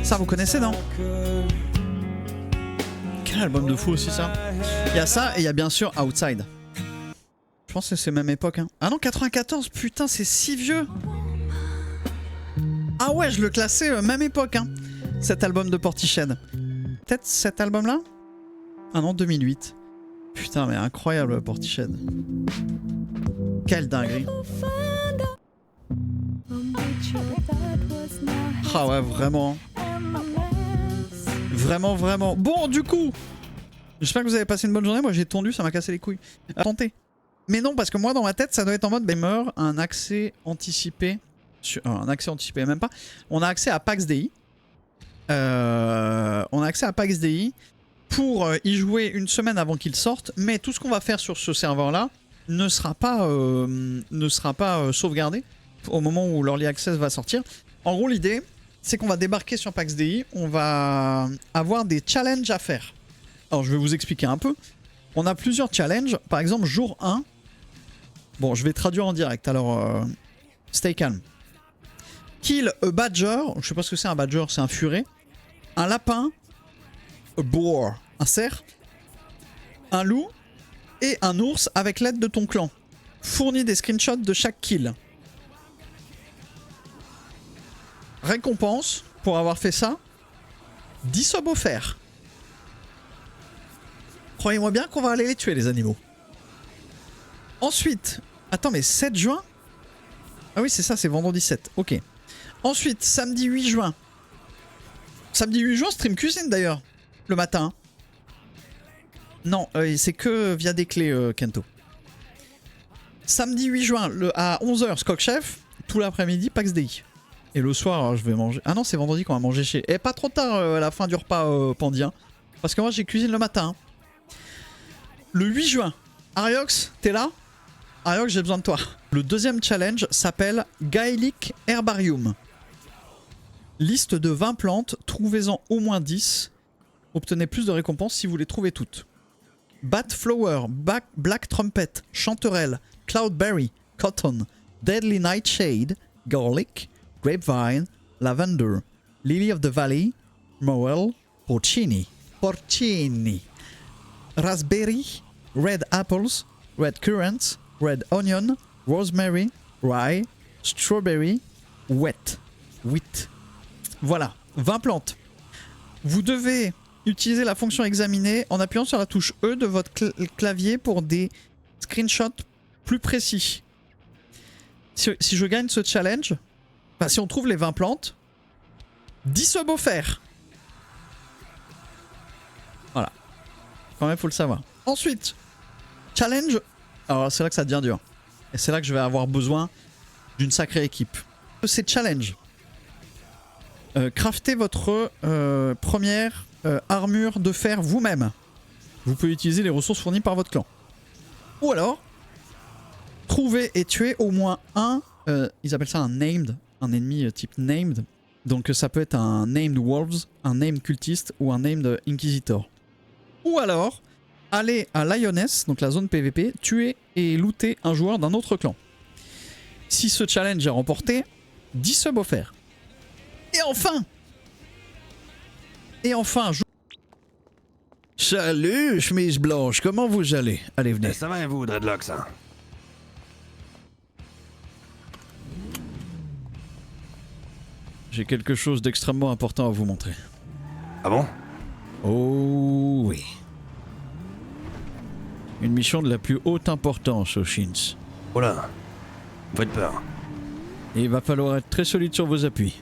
Ça, vous connaissez, non? Quel album de fou aussi, ça. Il y a ça et il y a bien sûr Outside. Je pense que c'est même époque. Hein. Ah non, 94, putain, c'est si vieux. Ah ouais, je le classais même époque, hein, cet album de Portiched. Peut-être cet album-là? Ah non, 2008. Putain, mais incroyable, Portiched. Quelle dinguerie. Ah ouais, vraiment. Vraiment, vraiment. Bon, du coup, j'espère que vous avez passé une bonne journée. Moi, j'ai tondu, ça m'a cassé les couilles. Tentez. Mais non, parce que moi, dans ma tête, ça doit être en mode Beamer, un accès anticipé. Un accès anticipé, même pas. On a accès à PAX DI. On a accès à PAX DI pour y jouer une semaine avant qu'il sorte. Mais tout ce qu'on va faire sur ce serveur-là ne sera pas, sauvegardé au moment où l'Early Access va sortir. En gros, l'idée, c'est qu'on va débarquer sur PAX DI. On va avoir des challenges à faire. Alors, je vais vous expliquer un peu. On a plusieurs challenges. Par exemple, jour 1. Bon, je vais traduire en direct. Alors, stay calm. Kill a badger. Je sais pas ce que c'est un badger, c'est un furet. Un lapin. A boar. Un cerf. Un loup. Et un ours avec l'aide de ton clan. Fournis des screenshots de chaque kill. Récompense pour avoir fait ça. 10 subs offerts. Croyez-moi bien qu'on va aller les tuer, les animaux. Ensuite, attends, mais 7 juin? Ah oui, c'est ça, c'est vendredi 7. Ok. Ensuite, samedi 8 juin. Samedi 8 juin, stream cuisine d'ailleurs. Le matin. Non, c'est que via des clés, Kento. Samedi 8 juin, à 11h, Skok Chef. Tout l'après-midi, PAX DI. Et le soir, je vais manger. Ah non, c'est vendredi qu'on va manger chez. Et pas trop tard à la fin du repas pandien. Parce que moi, j'ai cuisine le matin. Le 8 juin, Ariox, t'es là? Ariox, j'ai besoin de toi. Le deuxième challenge s'appelle Gaelic Herbarium. Liste de 20 plantes, trouvez-en au moins 10. Obtenez plus de récompenses si vous les trouvez toutes. Bat Flower, Black Trumpet, Chanterelle, Cloudberry, Cotton, Deadly Nightshade, Garlic, Grapevine, Lavender, Lily of the Valley, Morel, Porcini, Raspberry, Red Apples, Red Currants, Red Onion, Rosemary, Rye, Strawberry, Wheat. Voilà, 20 plantes. Vous devez utiliser la fonction examiner en appuyant sur la touche E de votre clavier pour des screenshots plus précis. Si je gagne ce challenge, enfin, si on trouve les 20 plantes, 10 subs offerts. Voilà. Quand même, faut le savoir. Ensuite, challenge. Alors, c'est là que ça devient dur. Et c'est là que je vais avoir besoin d'une sacrée équipe. C'est challenge. Craftez votre première armure de fer vous-même. Vous pouvez utiliser les ressources fournies par votre clan. Ou alors, trouver et tuer au moins un, ils appellent ça un named, un ennemi type named. Donc ça peut être un named wolves, un named cultiste ou un named inquisitor. Ou alors, aller à Lioness, donc la zone PVP, tuer et looter un joueur d'un autre clan. Si ce challenge est remporté, 10 subs offerts. Et enfin, Salut, chemise blanche, comment vous allez? Allez, venez. Ça va et vous, Dreadlocks, hein? J'ai quelque chose d'extrêmement important à vous montrer. Ah bon? Oh oui. Une mission de la plus haute importance aux Shins. Oh là, vous faites peur. Et il va falloir être très solide sur vos appuis.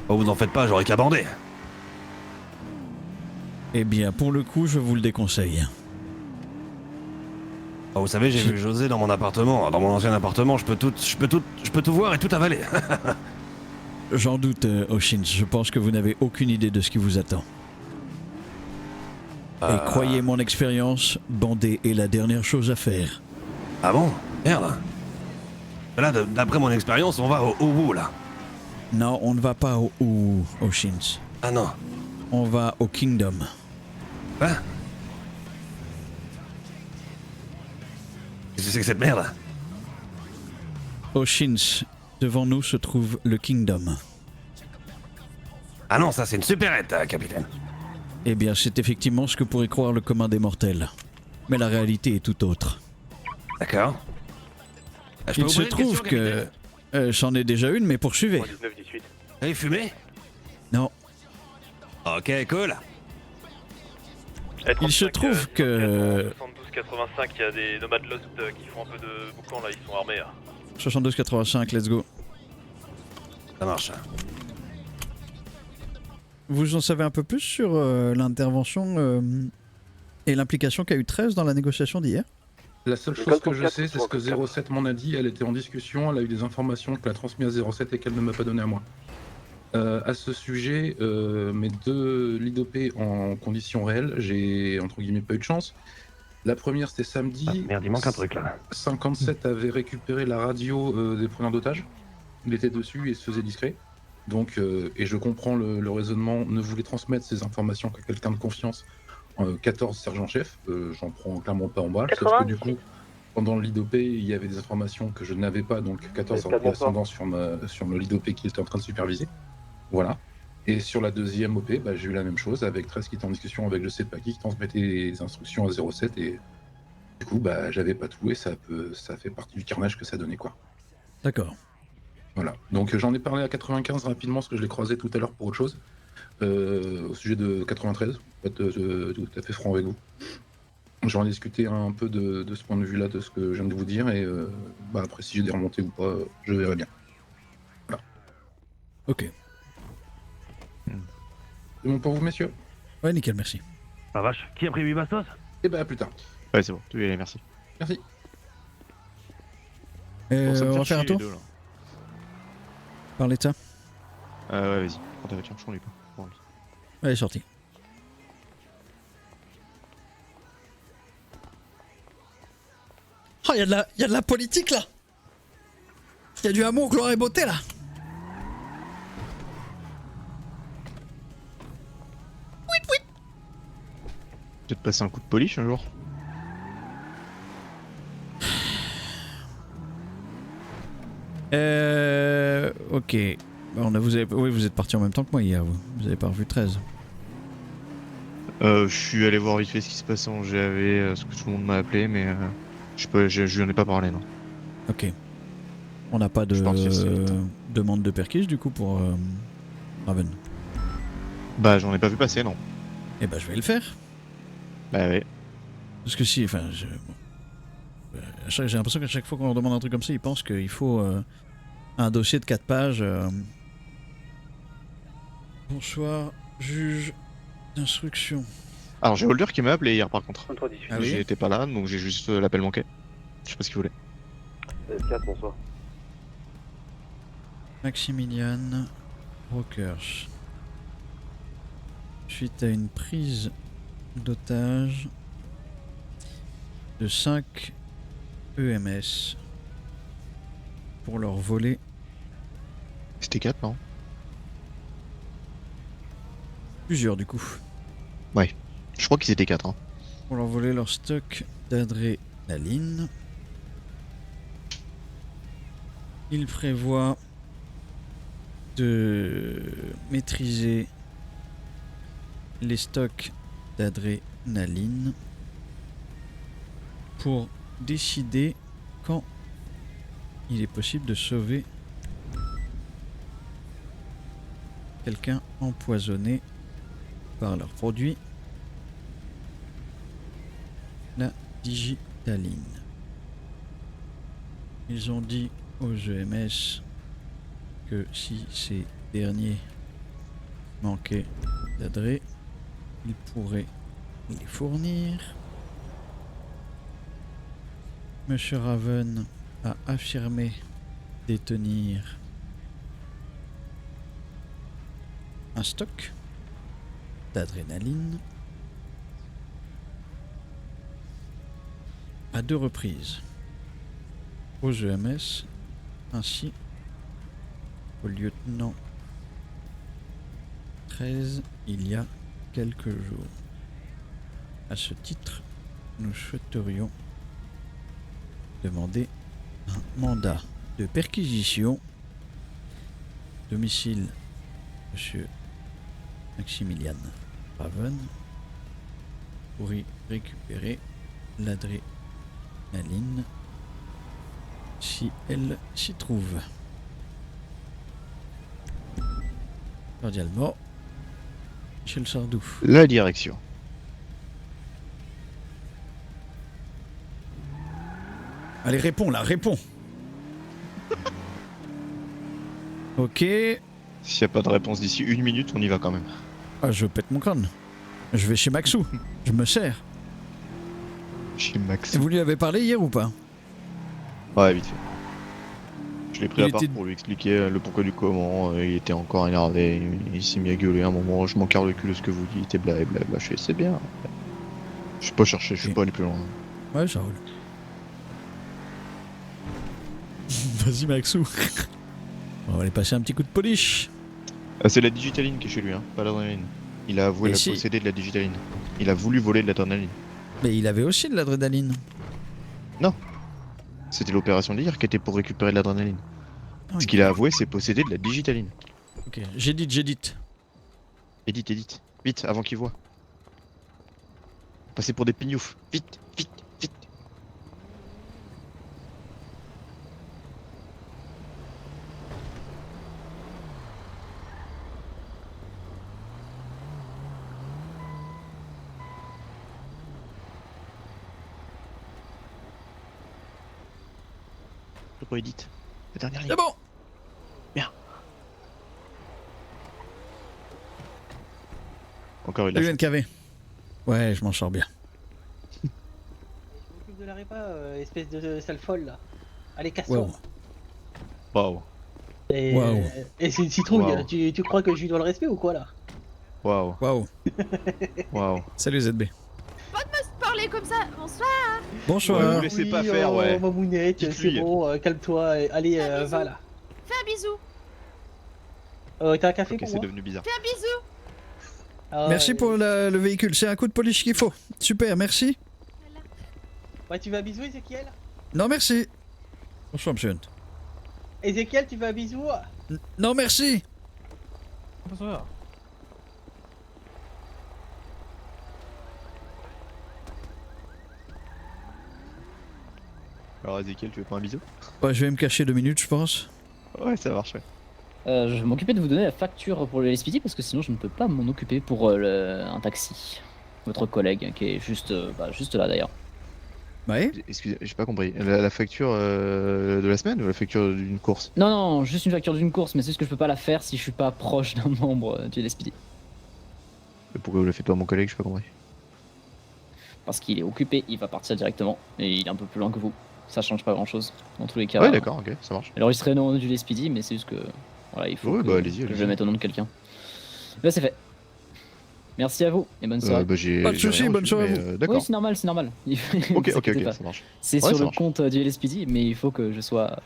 Oh, vous en faites pas, j'aurais qu'à bander. Eh bien, pour le coup, je vous le déconseille. Oh, vous savez, j'ai vu José dans mon appartement, dans mon ancien appartement, je peux tout voir et tout avaler. J'en doute, Oshins, je pense que vous n'avez aucune idée de ce qui vous attend. Et croyez mon expérience, bander est la dernière chose à faire. Ah bon? Merde. Là, d'après mon expérience, on va au bout, là. Non, on ne va pas au Oshins. Ah non. On va au Kingdom. Quoi? Qu'est-ce que c'est que cette merde? Oshins, devant nous se trouve le Kingdom. Ah non, ça c'est une supérette, capitaine. Eh bien, c'est effectivement ce que pourrait croire le commun des mortels. Mais la réalité est tout autre. D'accord. Je peux Il vous se poser une trouve question, que... capitaine j'en ai déjà une, mais poursuivez. 19-18. Et fumé? Non. Ok, cool. Il se trouve que... 72-85, il y a des nomades Lost qui font un peu de boucan là, ils sont armés. 72-85, let's go. Ça marche. Vous en savez un peu plus sur l'intervention et l'implication qu'a eu 13 dans la négociation d'hier? La seule chose que je sais, c'est ce que 07 m'en a dit. Elle était en discussion, elle a eu des informations qu'elle a transmises à 07 et qu'elle ne m'a pas donné à moi. À ce sujet, mes deux lead-OP en conditions réelles, j'ai entre guillemets pas eu de chance. La première c'était samedi. Ah, merde, il manque un truc là. 57 avait récupéré la radio des preneurs d'otages. Il était dessus et se faisait discret. Donc, et je comprends le raisonnement, ne voulait transmettre ces informations qu'à quelqu'un de confiance. 14 sergent-chef, j'en prends clairement pas en balle, sauf que du coup, pendant le lead-OP, il y avait des informations que je n'avais pas, donc 14 avait ascendant sur le lead-OP qui était en train de superviser. Voilà. Et sur la deuxième OP, bah, j'ai eu la même chose, avec 13 qui était en discussion avec je sais pas qui transmettait les instructions à 07, et du coup, bah, j'avais pas tout, et ça fait partie du carnage que ça donnait, quoi. D'accord. Voilà. Donc j'en ai parlé à 95 rapidement, parce que je l'ai croisé tout à l'heure pour autre chose. Au sujet de 93, pour être tout à fait franc avec vous. J'en ai discuté un peu de ce point de vue-là, de ce que je viens de vous dire, et bah après si j'ai des remontées ou pas, je verrai bien. Voilà. Ok. C'est bon pour vous, messieurs? Ouais, nickel, merci. Ah vache, qui a pris 8 bastos? Et bah à plus tard. Ouais, c'est bon, tu y allez, merci. Merci. Bon, ça me on fait va faire un chier, tour les deux, là. par l'état. Ouais, vas-y, prends ta voiture, je conduis pas. Bon, allez. Elle est sortie. Oh, y a de la politique là. Y a du amour, gloire et beauté là. Peut-être passer un coup de polish un jour. Ok. Vous êtes parti en même temps que moi hier, vous avez pas revu 13. Je suis allé voir vite fait ce qui se passait en GAV, ce que tout le monde m'a appelé, mais je sais pas, je lui en ai pas parlé, non. Ok. On n'a pas de Je pense que c'est vite. demande de perquise du coup pour Raven. Bah, j'en ai pas vu passer, non. Eh ben je vais le faire. Bah, ouais. Parce que si, enfin, j'ai l'impression qu'à chaque fois qu'on leur demande un truc comme ça, ils pensent qu'il faut un dossier de 4 pages. Bonsoir, juge d'instruction. Alors, j'ai Holder qui m'a appelé hier par contre. 23-18. Ah oui. J'étais pas là, donc j'ai juste l'appel manqué. Je sais pas ce qu'il voulait. 4, bonsoir. Maximilian Brokers. Suite à une prise d'otage de 5 EMS pour leur voler C'était 4, non? plusieurs du coup. Je crois qu'ils étaient 4, hein. Pour leur voler leur stock d'adrénaline. Il prévoit de maîtriser les stocks d'adrénaline pour décider quand il est possible de sauver quelqu'un empoisonné par leur produit, la digitaline. Ils ont dit aux EMS que si ces derniers manquaient d'adresse, ils pourraient les fournir. Monsieur Raven a affirmé détenir un stock d'adrénaline à 2 reprises aux EMS ainsi au lieutenant 13 il y a quelques jours. À ce titre, nous souhaiterions demander un mandat de perquisition. Domicile Monsieur Maximilian Raven. Pour y récupérer l'adrénaline. Si elle s'y trouve. Cordialement. Michel Sardou. La direction. Allez, réponds là, réponds. Ok. S'il n'y a pas de réponse d'ici 1 minute, on y va quand même. Ah, je pète mon crâne. Je vais chez Maxou. Je me sers. Chez Max. Et vous lui avez parlé hier ou pas? Ouais, vite fait. Je l'ai pris Il à part était- pour lui expliquer le pourquoi du comment. Il était encore énervé. Il s'est mis à gueuler à un moment. Je m'en carre le cul de ce que vous dites et blablabla. Je fais, c'est bien. Je suis pas cherché, je suis Ok. pas allé plus loin. Ouais, ça roule. Vas-y, Maxou. On va aller passer un petit coup de polish. Ah, c'est la digitaline qui est chez lui, hein, pas l'adrénaline. Il a avoué Et la si- posséder de la digitaline. Il a voulu voler de l'adrénaline. Mais il avait aussi de l'adrénaline. C'était l'opération d'hier qui était pour récupérer de l'adrénaline. Ah oui. Ce qu'il a avoué, c'est posséder de la digitaline. Ok, j'édite. Edite. Vite, avant qu'il voit. Passez pour des pignoufs. Vite. Je pas Edith. La dernière ligne. C'est bon. Encore il a Salut NKV. Ouais, je m'en sors bien. Je m'occupe de la répa, espèce de sale folle là. Allez, casse-toi. Wow. Waouh. Et, Waouh. et c'est une citrouille, Waouh. tu crois que je lui dois le respect ou quoi là? Waouh. Waouh. Waouh. Salut ZB. Parler comme ça, bonsoir. Bonsoir. Ouais, vous laissez pas faire, ouais. Mamounette, Dites-lui. c'est bon, calme-toi, allez, Un va bisou. là. Fais un bisou. T'as un café Ok, pour c'est moi? devenu bizarre. Fais un bisou. Ah, Merci pour le véhicule. C'est un coup de polish qu'il faut. Super, merci. Ouais, tu veux un bisou, Ezekiel? Non, merci. Bonsoir, monsieur Hunt. Ezekiel, tu veux un bisou? Non, merci. Bonsoir. Alors Ezekiel, tu veux pas un bisou? Ouais, je vais me cacher 2 minutes, je pense. Ouais, ça marche, ouais. Je vais m'occuper de vous donner la facture pour le LSPD parce que sinon je ne peux pas m'en occuper pour un taxi. Votre collègue qui est juste là d'ailleurs. Ouais. Excusez, j'ai pas compris. La facture de la semaine ou la facture d'une course? Non, juste une facture d'une course, mais c'est juste que je peux pas la faire si je suis pas proche d'un membre du LSPD. Pourquoi vous la faites pas à mon collègue? J'ai pas compris. Parce qu'il est occupé, il va partir directement et il est un peu plus loin que vous. Ça change pas grand chose dans tous les cas. Ouais, d'accord, ok, ça marche. Alors il serait au nom du LSPD, mais c'est juste que voilà, il faut Ouais, que, bah, allez-y, que je allez-y. le mette au nom de quelqu'un. Là c'est fait. Merci à vous et bonne soirée. Bah, j'ai Pas de soucis, rien bonne reçu, soirée à mais, vous. d'accord. Oui, c'est normal. Ok, Vous inquiétez pas. ça marche. C'est Ouais, sur ça le marche. compte du LSPD, mais il faut que je sois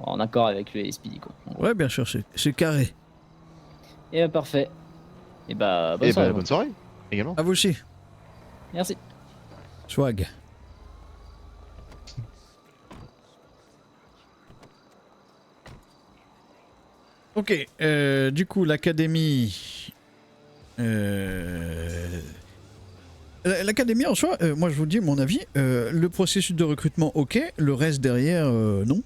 en accord avec le LSPD quoi. en gros. Ouais, bien sûr, c'est carré. Et parfait. Et bah bonne Et soirée. bah, bonne soirée également. À vous aussi. Merci. Swag. Ok, du coup, l'académie. L'académie en soi, moi je vous dis mon avis, le processus de recrutement, ok, le reste derrière, non.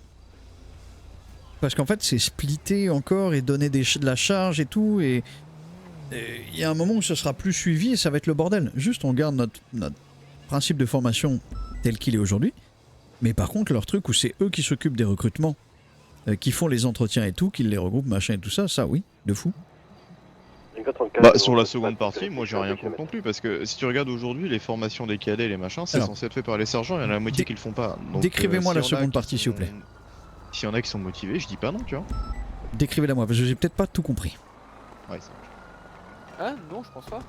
Parce qu'en fait, c'est splitté encore et donner de la charge et tout, et il y a un moment où ce sera plus suivi et ça va être le bordel. Juste, on garde notre principe de formation tel qu'il est aujourd'hui, mais par contre, leur truc où c'est eux qui s'occupent des recrutements, qui font les entretiens et tout, qui les regroupent, machin et tout ça, ça oui, de fou. Bah, sur la seconde partie, moi j'ai rien contre non plus, parce que si tu regardes aujourd'hui les formations des cadets, les machins, c'est Alors, censé être fait par les sergents, il y en a la moitié qui le font pas. Donc, décrivez-moi la s'il y en a seconde qui partie, s'il vous plaît. S'il y en a qui sont motivés, je dis pas non, tu vois. Décrivez-la moi, parce que j'ai peut-être pas tout compris. Ouais, ça Ah non, je pense pas.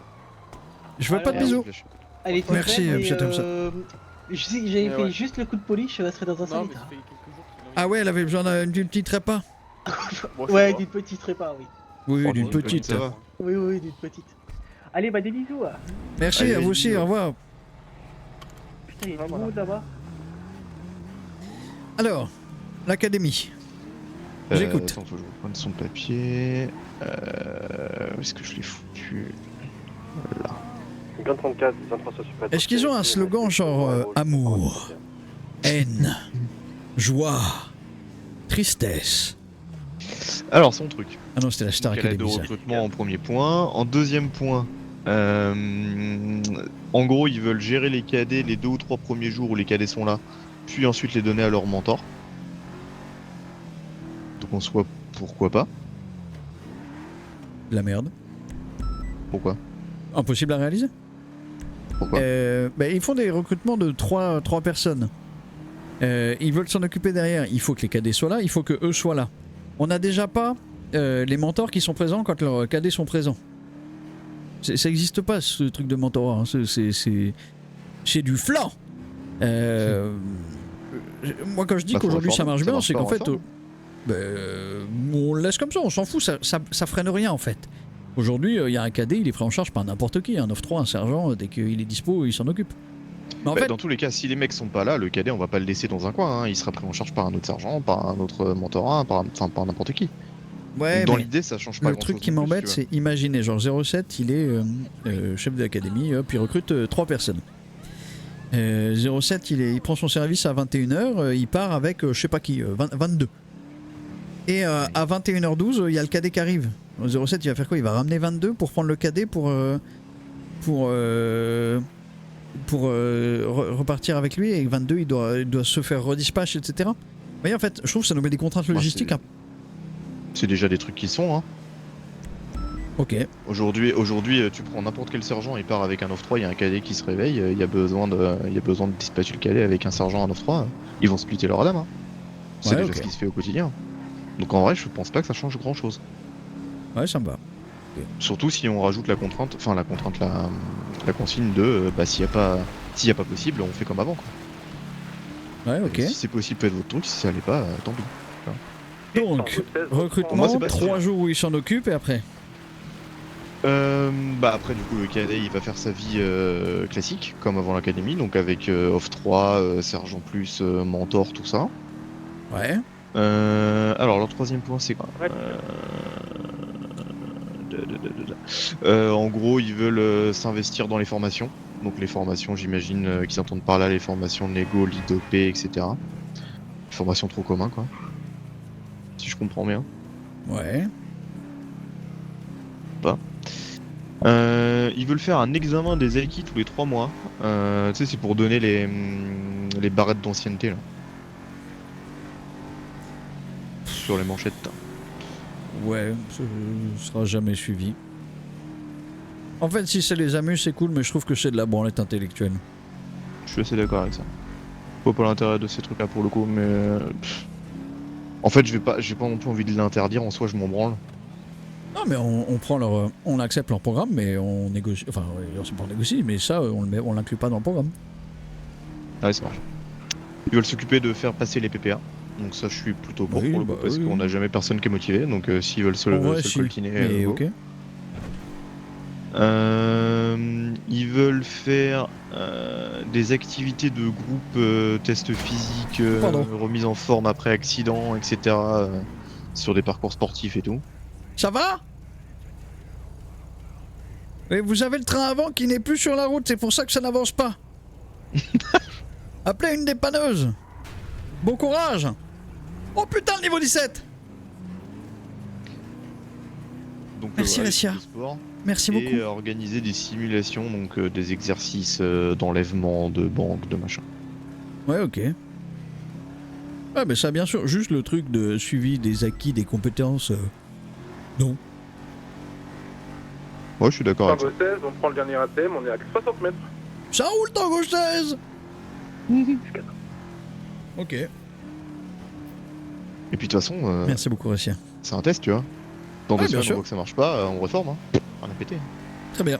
Je veux pas de bisous. Allez, faut Merci, faire, mais, monsieur Thompson. Je sais que j'avais Mais fait ouais. juste le coup de polish, ça serait dans un Non, sale mais ça état. fait quelques jours qu'il Ah ouais, elle avait besoin d'une petite trépas. Bon, je Ouais, sais pas. d'une petite répa, oui. Oui, Oh, d'une une petite. ça va. Oui, d'une petite. Allez, bah des bisous. Merci, Allez, à vous aussi, bisous. au revoir. Putain, il y a du monde là-bas. Alors, l'académie. J'écoute. Attends, faut que je reprenne son papier. est-ce que je l'ai foutu? Là. 34, 23 sur Super. Est-ce qu'ils ont un slogan genre amour, haine, joie, tristesse? Alors, son truc. Ah non, c'était la Star Donc, elle a de Academy. ça. recrutement en premier point. En deuxième point, en gros, ils veulent gérer les cadets les 2 ou 3 premiers jours où les cadets sont là, puis ensuite les donner à leur mentor. Donc en soi, pourquoi pas? De la merde. Pourquoi? Impossible à réaliser. Pourquoi? Ils font des recrutements de 3 personnes. Ils veulent s'en occuper derrière. Il faut que les cadets soient là, il faut que eux soient là. On n'a déjà pas les mentors qui sont présents quand leurs cadets sont présents. Ça n'existe pas ce truc de mentorat. Hein. C'est du flan. Moi, quand je dis qu'aujourd'hui ça marche bien, c'est qu'en fait, on le laisse comme ça, on s'en fout, ça freine rien en fait. Aujourd'hui, il y a un cadet, il est pris en charge par n'importe qui, un 9-3, un sergent, dès qu'il est dispo, il s'en occupe. Mais en fait, dans tous les cas, si les mecs sont pas là, le cadet, on va pas le laisser dans un coin. Hein. Il sera pris en charge par un autre sergent, par un autre mentorat, par n'importe qui. ouais, Donc, dans mais l'idée, ça change pas le grand-chose. truc qui non plus, m'embête, si tu c'est imaginer, genre 07, il est chef de l'académie, puis il recrute 3 personnes. 07, il prend son service à 21h, il part avec je sais pas qui, 22. Et à 21h12, il y a le cadet qui arrive. 07, il va faire quoi? Il va ramener 22 pour prendre le cadet pour repartir avec lui, et 22, il doit se faire redispatch, etc. Vous voyez, en fait, je trouve que ça nous met des contraintes logistiques. C'est déjà des trucs qui sont, hein. Ok. Aujourd'hui, tu prends n'importe quel sergent, il part avec un 9-3, il y a un cadet qui se réveille, il y a besoin de dispatcher le cadet avec un sergent à 9-3, ils vont splitter leur dame. Hein. C'est Ouais, déjà ok. ce qui se fait au quotidien. Donc en vrai, je pense pas que ça change grand chose. Ouais, ça me va. Surtout si on rajoute la consigne de s'il y a pas possible, on fait comme avant. Quoi. Ouais, ok. Si c'est possible, faites votre truc, si ça l'est pas, tant pis. Donc, Moi, recrutement, c'est pas 3 sûr. jours où il s'en occupe, et après Après du coup le cadet il va faire sa vie classique comme avant l'académie, donc avec off 3, sergent plus, mentor, tout ça. Ouais. Alors leur troisième point c'est quoi? En gros ils veulent s'investir dans les formations. Donc les formations j'imagine qu'ils entendent par là les formations Nego, lead OP, etc. Les formations trop communs quoi. Si je comprends bien. Ouais. Ils veulent faire un examen des acquis tous les 3 mois. Tu sais, c'est pour donner les barrettes d'ancienneté là. Sur les manchettes. Ouais, ça sera jamais suivi. En fait, si ça les amuse, c'est cool, mais je trouve que c'est de la branlette intellectuelle. Je suis assez d'accord avec ça. Je vois pas l'intérêt de ces trucs là pour le coup, mais. En fait, j'ai pas non plus envie de l'interdire, en soi, je m'en branle. Non, mais on prend on accepte leur programme, mais on négocie. Enfin, ouais, c'est pas on négocie, mais ça, on l'inclut pas dans le programme. Ouais, ça marche. Ils veulent s'occuper de faire passer les PPA. Donc ça, je suis plutôt pour Oui, le coup, bah parce oui, qu'on oui. a jamais personne qui est motivé. Donc s'ils veulent se En vrai, se si. coltiner. Mais go. ok. Ils veulent faire des activités de groupe, tests physiques, Pardon. remise en forme après accident, etc. Sur des parcours sportifs et tout. Ça va? Et vous avez le train avant qui n'est plus sur la route, c'est pour ça que ça n'avance pas. Appelez une dépanneuse. Bon courage. Oh putain, le niveau 17. Donc, Merci, voilà, Ressia. du sport. Merci beaucoup. Et organiser des simulations, donc des exercices d'enlèvement, de banque, de machin. Ouais, ok. Ouais, mais ça, bien sûr, juste le truc de suivi des acquis, des compétences. Non. Ouais, je suis d'accord avec ça. Tango 16, on prend le dernier ATM, on est à 60 mètres. Ça roule, Tango 16. Ok. Et puis de toute façon, Merci beaucoup, Ressia. c'est un test, tu vois. Dans Ouais, 2 bien semaines, sûr. on voit que ça marche pas, on reforme. Hein. On a pété. Très bien.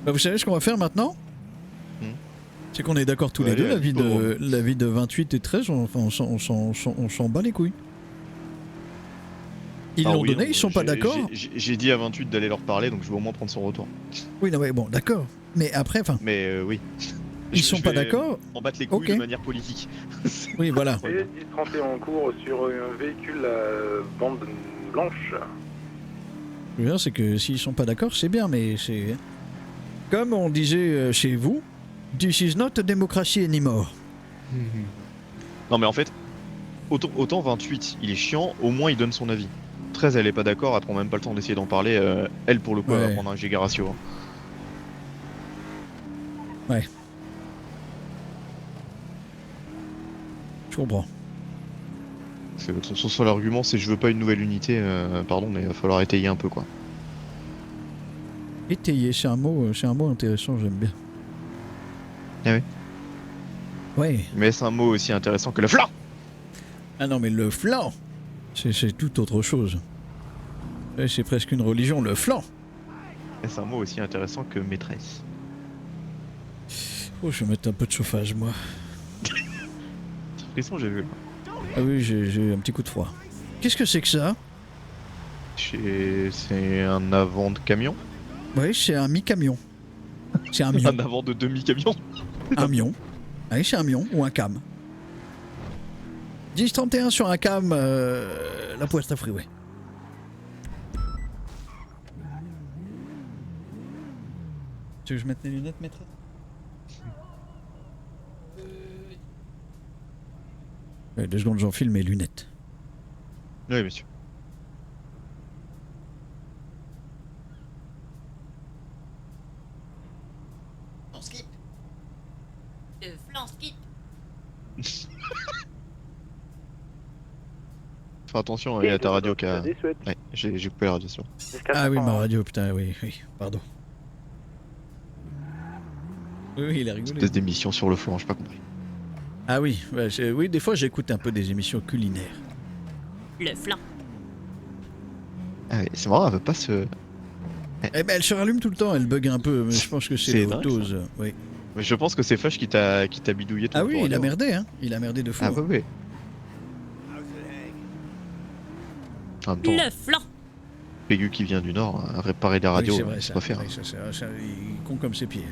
Bah, vous savez ce qu'on va faire maintenant? C'est qu'on est d'accord tous Ouais, les deux, allez, la vie de 28 et 13, on s'en bat les couilles. Ils Ah l'ont oui, donné, ils sont pas d'accord. J'ai dit à 28 d'aller leur parler, donc je vais au moins prendre son retour. Oui, non, mais bon, d'accord. Mais après, enfin, Mais oui. ils sont pas d'accord. En battre les couilles Ok. de manière politique. Oui, voilà. Et 10-31 en cours sur un véhicule à bande blanche. Ce que je veux dire, c'est que s'ils sont pas d'accord, c'est bien, mais c'est... Comme on disait chez vous, this is not a democracy anymore. Non mais en fait, autant 28, il est chiant, au moins il donne son avis. 13, elle est pas d'accord, elle prend même pas le temps d'essayer d'en parler. Elle, pour le coup, elle va Ouais. prendre un giga ratio. Hein. Ouais. Je comprends. Son seul argument, c'est je veux pas une nouvelle unité, pardon, mais il va falloir étayer un peu quoi. Étayer, c'est un mot intéressant, j'aime bien. Ah oui. Ouais. Mais c'est un mot aussi intéressant que le flanc. Ah non, mais le flanc, c'est tout autre chose. Ouais, c'est presque une religion, le flanc. Et c'est un mot aussi intéressant que maîtresse. Oh, je vais mettre un peu de chauffage, moi. Frisson, j'ai vu. Ah oui, j'ai un petit coup de froid. Qu'est-ce que c'est que ça? C'est un avant de camion. Oui, c'est un mi-camion. C'est un mion. Un avant de demi-camion. Un mion. Oui, c'est un mion ou un cam. 10-31 sur un cam, la Puesta Freeway. Tu veux que je mette les lunettes, maître? Ouais, 2 secondes, j'enfile mes lunettes. Oui, monsieur. On skip. Le flanc skip. Fais attention, il y a ta radio qui a... Ouais, j'ai coupé la radio. Ah oui, ma radio, putain, oui, pardon. Oui, il a rigolé. Espèce d'émission sur le flanc, j'ai pas compris. Ah oui, ouais, oui, des fois j'écoute un peu des émissions culinaires. Le flanc. Ah oui, c'est marrant, elle veut pas se... Eh ben, elle se rallume tout le temps, elle bug un peu, mais je pense que c'est C'est le dingue, dose. Oui. Mais je pense que c'est Flash qui t'a bidouillé tout Ah le oui, temps, il a radio. merdé, hein. Il a merdé de fou. Ah oui, oui. En même temps, Le flanc. Pégu qui vient du Nord, réparer des radios, oui, c'est vrai, c'est ça. pas faire. Oui, ça, il est con comme ses pieds.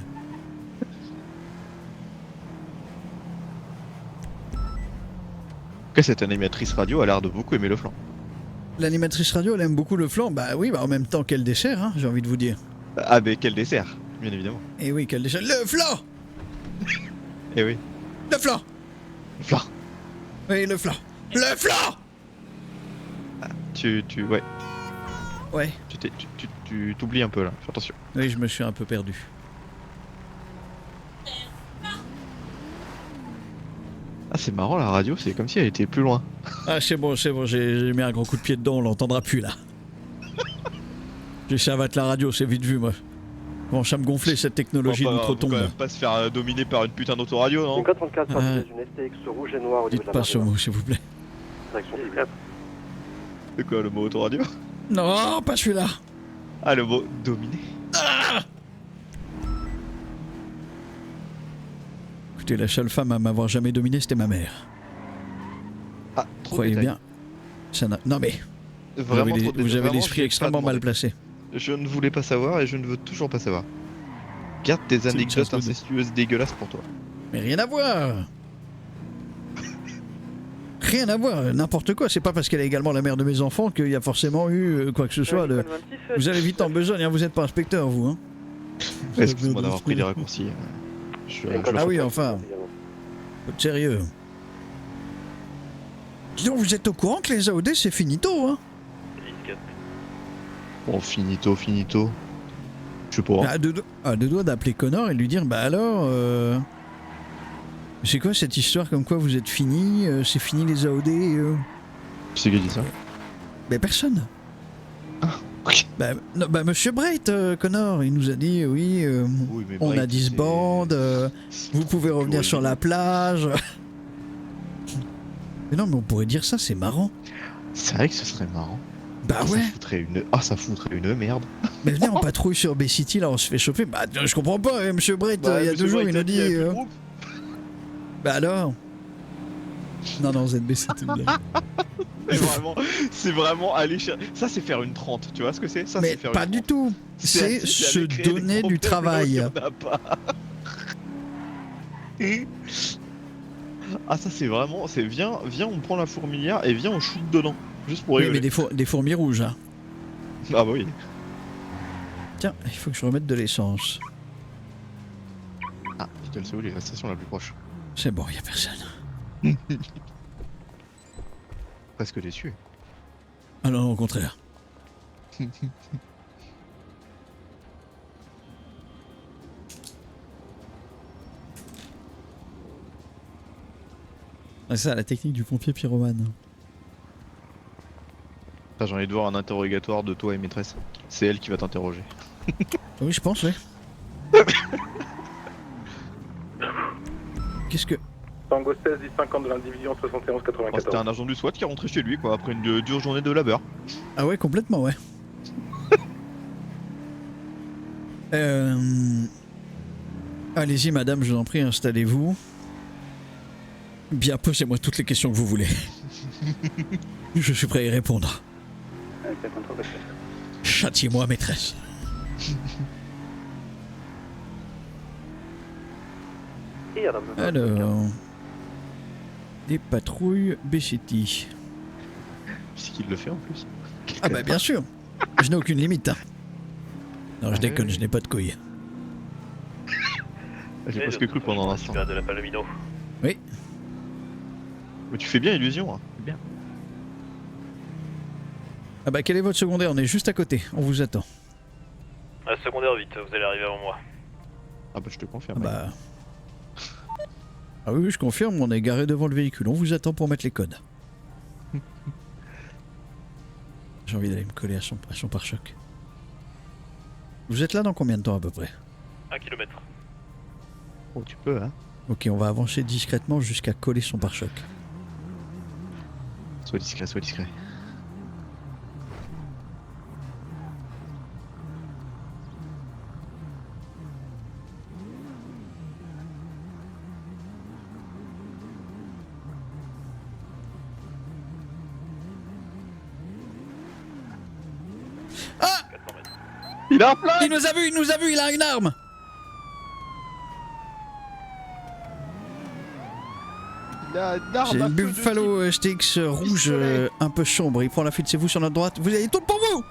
En tout cas, cette animatrice radio a l'air de beaucoup aimer le flanc. L'animatrice radio, elle aime beaucoup le flan. Bah oui, bah en même temps qu'elle dessert, hein, j'ai envie de vous dire. Ah, mais quel dessert, bien évidemment. Et oui, qu'elle dessert. Le flan. Eh oui, Le flan. le flanc. Oui, le flan. Le flan. Ouais, Ouais. tu t'oublies un peu là, fais attention. Oui, je me suis un peu perdu. Ah, c'est marrant, la radio, c'est comme si elle était plus loin. Ah, c'est bon, j'ai mis un gros coup de pied dedans, on l'entendra plus là. J'ai abattre la radio, c'est vite vu, moi. Bon, ça me gonfler cette technologie Faut d'outre-tombe. quand même pas se faire dominer par une putain d'autoradio, non? 34 Ah. une STX rouge et noire au niveau Dites de la pas ce mot, s'il vous plaît. direction 14. C'est quoi le mot autoradio? Non, pas celui-là. Ah, le mot dominer. Écoutez, la seule femme à m'avoir jamais dominé, c'était ma mère. Ah, trop Croyez de détails. bien. Ça non mais, Vraiment trop de vous détails. avez Vraiment, l'esprit je l'ai extrêmement pas mal demandé. placé. Je ne voulais pas savoir et je ne veux toujours pas savoir. Garde tes une anecdotes chasse de- incestueuses dégueulasses pour toi. Mais rien à voir. Rien à voir, n'importe quoi. C'est pas parce qu'elle est également la mère de mes enfants qu'il y a forcément eu quoi que ce soit. De... Vous avez vite en besogne, hein, vous êtes pas inspecteur, vous. Hein. Excuse-moi d'avoir pris des raccourcis. Je le Ah fais oui, pas. enfin, faut être sérieux. Dis donc, vous êtes au courant que les AOD c'est finito, hein? Bon, finito. Je sais pas. À deux doigts d'appeler Connor et de lui dire bah alors, c'est quoi cette histoire comme quoi vous êtes fini, c'est fini les AOD Qui c'est qui a dit ça? Ben personne. Ok. Bah monsieur Breit, Connor, il nous a dit oui, Oui, mais on Bright, a 10 c'est- bandes, vous pouvez revenir plus sur la plage. Mais non, mais on pourrait dire ça, c'est marrant. C'est vrai que ce serait marrant. Bah ouais. Ça foutrait une merde. Mais venez, on patrouille sur B-City, là, on se fait choper. Bah, je comprends pas, monsieur Brett, il y a 2 jours, il nous dit. Bah alors. Non, ZB, c'était une blague. C'est vraiment aller chercher. Ça, c'est faire une 30, tu vois ce que c'est? Ça, Mais c'est faire pas une du 30. tout. C'est se aller créer des donner du problèmes travail. là où il y en a pas. Ah, ça, c'est vraiment. C'est viens, on prend la fourmilière et viens, on shoot dedans. Juste pour Oui, rigoler. mais des fourmis rouges, hein. Ah, bah oui. Tiens, il faut que je remette de l'essence. Ah, Nickel, c'est où la station la plus proche? C'est bon, y a personne. Presque déçu. Ah non, au contraire. Ah, c'est ça, la technique du pompier pyromane. Enfin, j'ai envie de voir un interrogatoire de toi et maîtresse. C'est elle qui va t'interroger. Oui, je pense, oui. Qu'est-ce que... Tango 16, 10-50 de l'indivision Oh, c'était 71-94. un agent du SWAT qui est rentré chez lui quoi, après une dure journée de labeur. Ah ouais, complètement, ouais. Allez-y, madame, je vous en prie, installez-vous. Bien, posez-moi toutes les questions que vous voulez. Je suis prêt à y répondre. Châtiez-moi, maîtresse. Alors... Des patrouilles BCT. Puisqu'il le fait en plus. Ah bah bien sûr. Je n'ai aucune limite. Hein. Non, je Ah déconne, ouais. je n'ai pas de couilles. J'ai presque cru pendant un instant. De la Palomino. Mais tu fais bien illusion, hein. C'est bien. Ah bah quel est votre secondaire? On est juste à côté, on vous attend. Secondaire vite, vous allez arriver avant moi. Ah bah je te Ah confirme. bah... Ah oui, je confirme, on est garé devant le véhicule, on vous attend pour mettre les codes. J'ai envie d'aller me coller à son pare-choc. Vous êtes là dans combien de temps à peu près? 1 km. Oh tu peux hein. Ok, on va avancer discrètement jusqu'à coller son pare-choc. Sois discret, sois discret. Ah! 400 mètres. Il a un plan. Il nous a vu, il a une arme! Il a une arme J'ai à une feu de Buffalo STX rouge Pistolet. un peu sombre, il prend la fuite, c'est vous sur notre droite. Vous avez tout pour vous!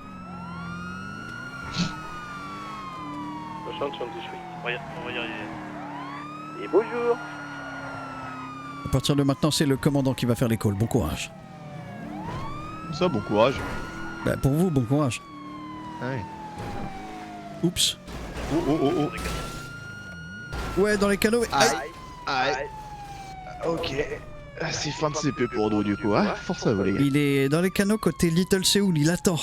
On va y arriver. Et bonjour. À partir de maintenant, c'est le commandant qui va faire les calls. Bon courage. type. Ça, bon courage. Bah pour vous, bon courage. Ouais. Oups. Oh oh oh oh. Ouais, dans les canaux. Aïe. Aïe. Ok. C'est fin de CP pour Audrey du coup, hein. Force à vous les gars. Il est dans les canaux côté Little Séoul, il attend.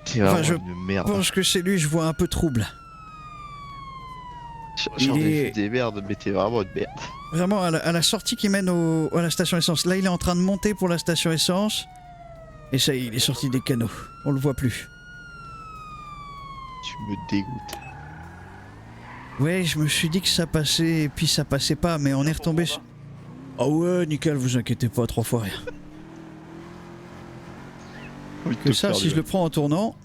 C'est Enfin, vraiment je une merde. Je pense que c'est lui, je vois un peu trouble. J'en il ai est- vu des merdes, mais t'es vraiment une merde. Vraiment, à la sortie qui mène à la station essence. Là, il est en train de monter pour la station essence. Et ça y est, il est sorti des canaux. On le voit plus. Tu me dégoûtes. Ouais, je me suis dit que ça passait, et puis ça passait pas, mais on est retombé sur... Ah ouais, nickel, vous inquiétez pas, 3 fois rien. Que ça, si je le prends en tournant...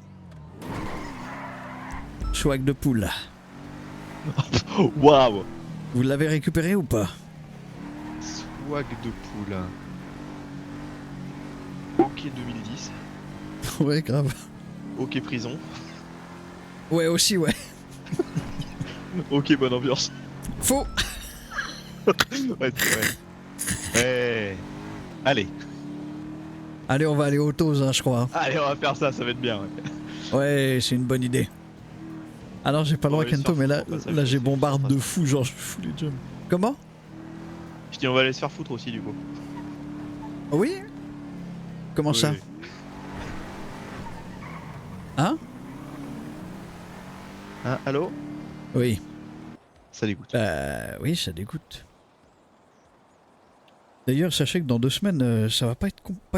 Swag de poule. Waouh. Vous l'avez récupéré ou pas? Swag de poule. Ok 2010. Ouais, grave. Ok prison. Ouais, aussi, ouais. Ok bonne ambiance. Faux. Ouais, c'est vrai. Ouais. Allez. Allez, on va aller au Tose, hein, je crois. hein. Allez, on va faire ça, ça va être bien. Ouais. Ouais, c'est une bonne idée. Alors, j'ai pas le On droit, va aller se Kento, faire mais foutre au passage, là j'ai c'est bombarde sympa, de ça. fou, genre je fous les jumps. Comment? Je dis on va aller se faire foutre aussi du coup. Oui? Comment ça? Oui. Hein? Hein, allô? Oui. Ça dégoûte. Oui, ça dégoûte. D'ailleurs, sachez que dans 2 semaines, ça va pas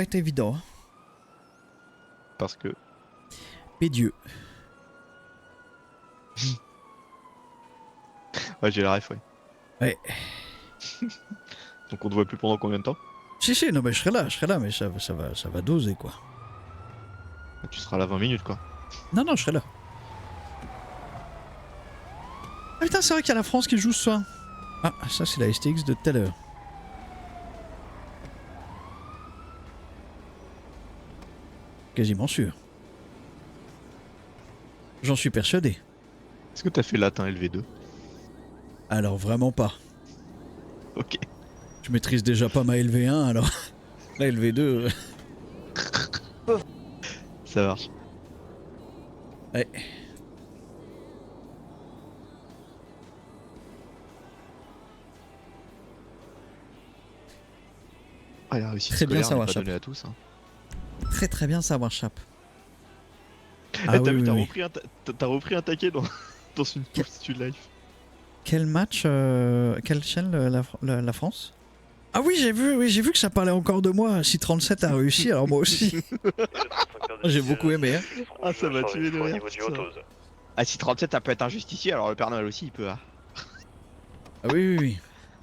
être évident. Hein. Parce que. Pédieu. Ouais, j'ai la ref, ouais. Ouais. Donc on te voit plus pendant combien de temps? Si, non, mais je serai là, mais ça va doser, quoi. Tu seras là 20 minutes quoi. Non, je serai là. Ah putain, c'est vrai qu'il y a la France qui joue ce soir. Ah, ça c'est la STX de tout à l'heure. Quasiment sûr. J'en suis persuadé. Est-ce que t'as fait latin LV2? Alors vraiment pas. Ok. Je maîtrise déjà pas ma LV1, alors la LV2... Ça marche. Ouais. Ah, la réussite Très bien scolaire n'est savoir, pas Chap. donnée à tous. Hein. Très très bien savoir, Chap. Eh, Ah t'as oui, vu, oui, t'as oui. repris un taquet dans, dans une course du live. Quel match quelle chaîne la France? Ah oui, j'ai vu que ça parlait encore de moi. Si 37 a réussi, alors moi aussi. J'ai beaucoup aimé. Hein. Ah, ça m'a tué de rire. putain. Ah, si 37 ça peut être un justicier, alors le Père Noël aussi il peut. Hein. Ah oui, oui, oui.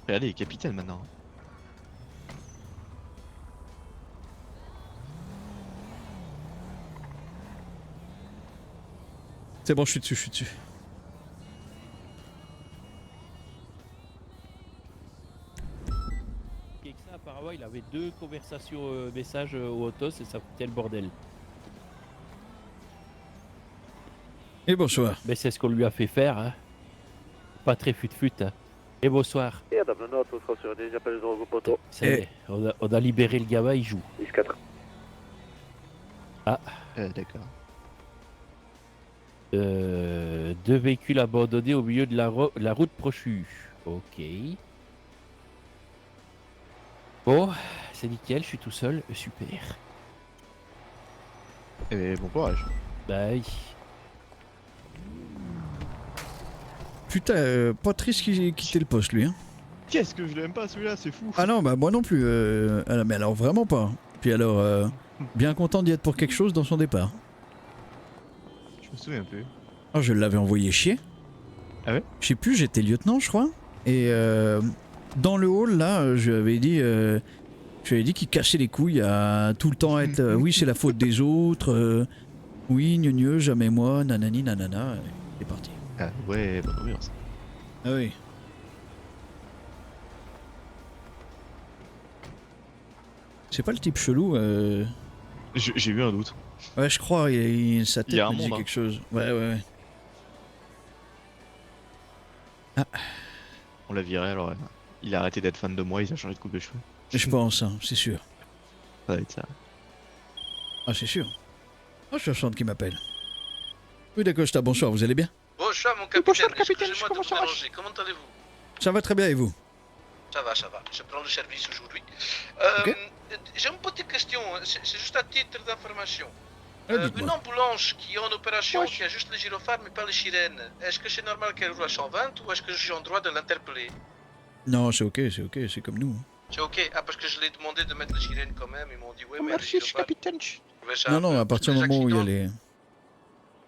Regardez, il est capitaine maintenant. C'est bon, je suis dessus, je suis dessus. Ça, apparemment, il avait 2 conversations messages au autos et ça foutait le bordel. Et bonsoir. Mais c'est ce qu'on lui a fait faire, hein. Pas très fut-fut, hein. Et bonsoir. Et à table note, on sera sur des appels de repoteau. Ça y est, on a libéré le gamin, il joue. 10-4. Ah. D'accord. 2 véhicules abandonnés au milieu de la route Prochu. Ok. Bon, c'est nickel, je suis tout seul, super. Et bon courage. Bah oui. Putain, pas triste qu'il ait quitté le poste, lui. Hein. Qu'est-ce que je l'aime pas celui-là, c'est fou. Ah non, bah moi non plus. Mais alors vraiment pas. Puis alors, bien content d'y être pour quelque chose dans son départ. Je me souviens plus. Oh, je l'avais envoyé chier. Ah ouais? Je sais plus, j'étais lieutenant, je crois. Et dans le hall, là, je lui avais dit qu'il cassait les couilles à tout le temps être oui, c'est la faute des autres, oui, gneu, jamais moi, nanani, nanana. C'est parti. Ah ouais, bonne ambiance. Ah oui. C'est pas le type chelou. J'ai eu un doute. Ouais, je crois, sa tête Il y a un me dit monde, quelque chose. Ouais, ouais, ouais. Ah. On l'a viré alors. Il a arrêté d'être fan de moi, il a changé de coupe de cheveux. Je pense, hein, c'est sûr. Ça va être ça. Ah, c'est sûr. Oh, je sens qui m'appelle. Oui, d'Acosta, bonsoir, vous allez bien? Bonsoir mon capitaine, excusez-moi de vous déranger, comment allez-vous? Ça va très bien et vous? Ça va, je prends le service aujourd'hui. Ok. J'ai une petite question, c'est juste à titre d'information. Ah, dites-moi. Une ambulance qui est en opération, qui a juste le gyrophare mais pas les sirènes, est-ce que c'est normal qu'elle roule à 120 ou est-ce que je suis en droit de l'interpeller? Non, c'est ok, c'est comme nous. C'est ok, ah parce que je l'ai demandé de mettre les sirènes quand même, ils m'ont dit ouais mais Merci, le gyrophare... capitaine. Non, non, à partir du moment où il y a les...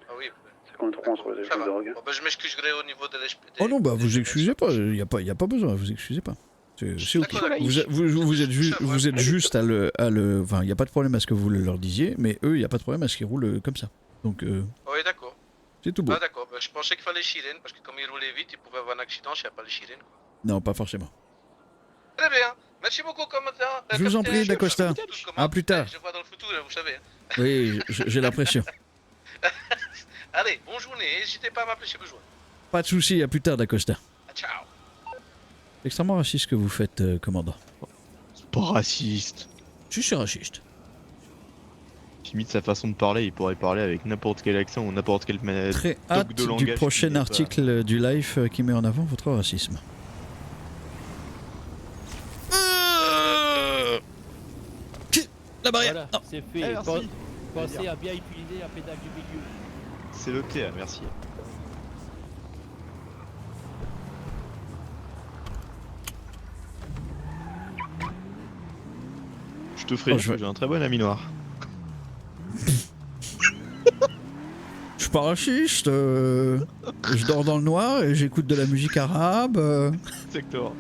Ah oui, 53 entre les ça va. drogue. Bon, ben, je m'excuserai au niveau de l'HPD. Oh non, bah vous excusez pas, y a pas besoin, vous excusez pas. C'est ok. Vous êtes juste à le... Enfin, y a pas de problème à ce que vous leur disiez, mais eux, y a pas de problème à ce qu'ils roulent comme ça. Donc, Oui, d'accord. c'est tout beau. Ah d'accord, ben, je pensais qu'il fallait les sirènes parce que comme il roulait vite, il pouvait avoir un accident s'il n'y a pas les sirènes. Quoi. Non, pas forcément. Très bien, merci beaucoup commandant. Je vous en prie, d'Acosta. À plus tard. Je vois dans le futur, vous savez. Oui, j'ai l'impression. Allez, bonne journée, n'hésitez pas à m'appeler si besoin. Pas de soucis, à plus tard, d'Acosta. Ciao. C'est extrêmement raciste ce que vous faites, commandant. C'est pas raciste. Si, c'est raciste. J'imite sa façon de parler, il pourrait parler avec n'importe quel accent ou n'importe quel Très toc hâte de langage du prochain qui n'est article du live qui met en avant votre racisme. La barrière. Voilà, Non. c'est fait. Eh, merci. Pensez à bien utiliser la pédale du milieu. C'est noté, merci. Je te ferai, j'ai un très bon ami noir. Je suis pas raciste. Je dors dans le noir et j'écoute de la musique arabe. Exactement.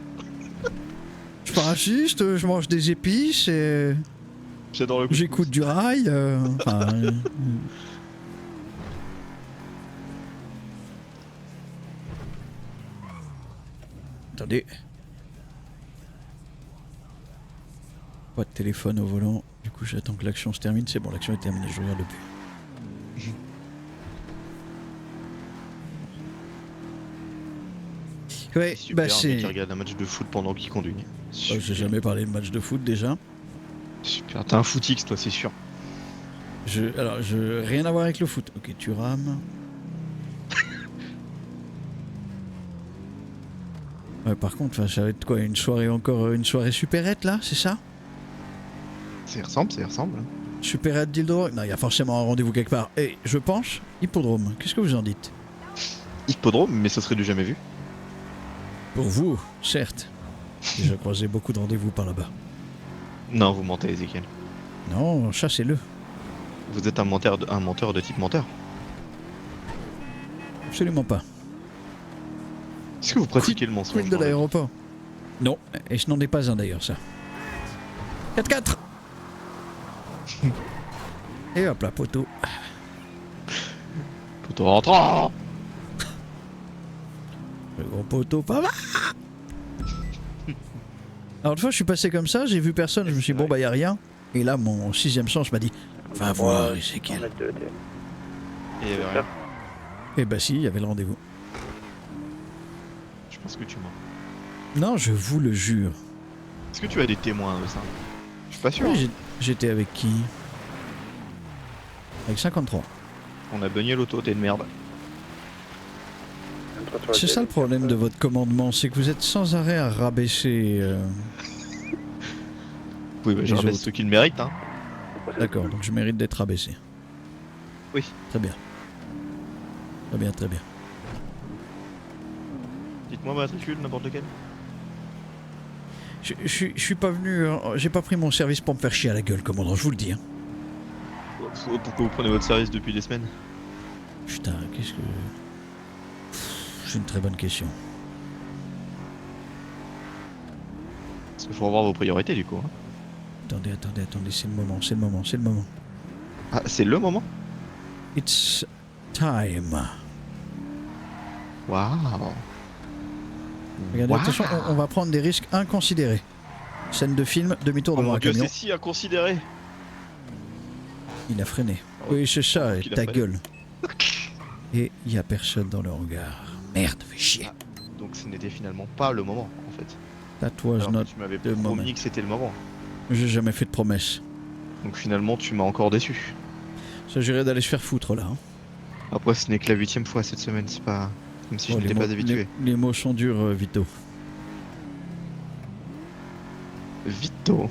Je suis pas raciste. Je mange des épices et J'adore le j'écoute du rail. Attendez. Pas de téléphone au volant. Du coup, j'attends que l'action se termine. C'est bon, l'action est terminée. Je regarde depuis. Ouais, Super, bah un mec c'est. qui regarde un match de foot pendant qu'il conduit. J'ai jamais parlé de match de foot déjà. Super, t'as un footix toi, c'est sûr. Alors, rien à voir avec le foot. Ok, tu rames. Ouais, par contre, ça va être quoi? Une soirée encore, une soirée supérette là, c'est ça? Ça y ressemble, ça y ressemble. Supérette d'Île-de-Roy? Non, il y a forcément un rendez-vous quelque part. Et je pense, hippodrome. Qu'est-ce que vous en dites? Hippodrome, mais ça serait du jamais vu. Pour vous, certes. J'ai déjà croisé beaucoup de rendez-vous par là-bas. Non, vous mentez, Ezekiel. Non, chassez-le. Vous êtes un menteur de type menteur. Absolument pas. Est-ce que vous pratiquez le mensonge Queen de l'aéroport. Non, et ce n'en est pas un d'ailleurs, ça. 4-4. Et hop là, poteau. Poteau rentrant. Le gros poteau, pas mal. Alors une fois, je suis passé comme ça, j'ai vu personne, je me suis dit, bon bah y a rien. Et là, mon sixième sens m'a dit, va voir, Ezekiel. Et il y avait rien. Et bah si, il y avait le rendez-vous. Je pense que tu mens. Non, je vous le jure. Est-ce que tu as des témoins de ça? Je suis pas sûr. Oui, j'étais avec qui? Avec 53. On a beugné l'auto, t'es une merde. C'est ça le problème de votre commandement, c'est que vous êtes sans arrêt à rabaisser. Oui, bah, je les rabaisse autres. ceux qui le méritent, hein. D'accord, donc je mérite d'être rabaissé. Oui. Très bien. Très bien, très bien. Dites-moi matricule, n'importe lequel. Je suis pas venu. J'ai pas pris mon service pour me faire chier à la gueule, commandant, je vous le dis. Hein. Pourquoi vous prenez votre service depuis des semaines? Putain, qu'est-ce que. C'est une très bonne question. Parce qu'il faut revoir vos priorités du coup. Hein. Attendez, c'est le moment, c'est le moment, c'est le moment. Ah, c'est le moment? It's time. Waouh. Regardez, attention, on va prendre des risques inconsidérés. Scène de film, demi-tour Oh devant mon un dieu, camion. c'est si inconsidéré. Il a freiné. Oui, c'est ça, et ta gueule. Et il y a personne dans le hangar. Merde, fais chier. Donc ce n'était finalement pas le moment en fait. That was Alors not que tu m'avais the moment. promis que c'était le moment. J'ai jamais fait de promesse. Donc finalement tu m'as encore déçu. Ça j'irait d'aller se faire foutre là. Hein. Après ce n'est que la 8ème fois cette semaine, c'est pas comme si je Oh, n'étais les pas mots- habitué. Les mots sont durs, Vito. Vito.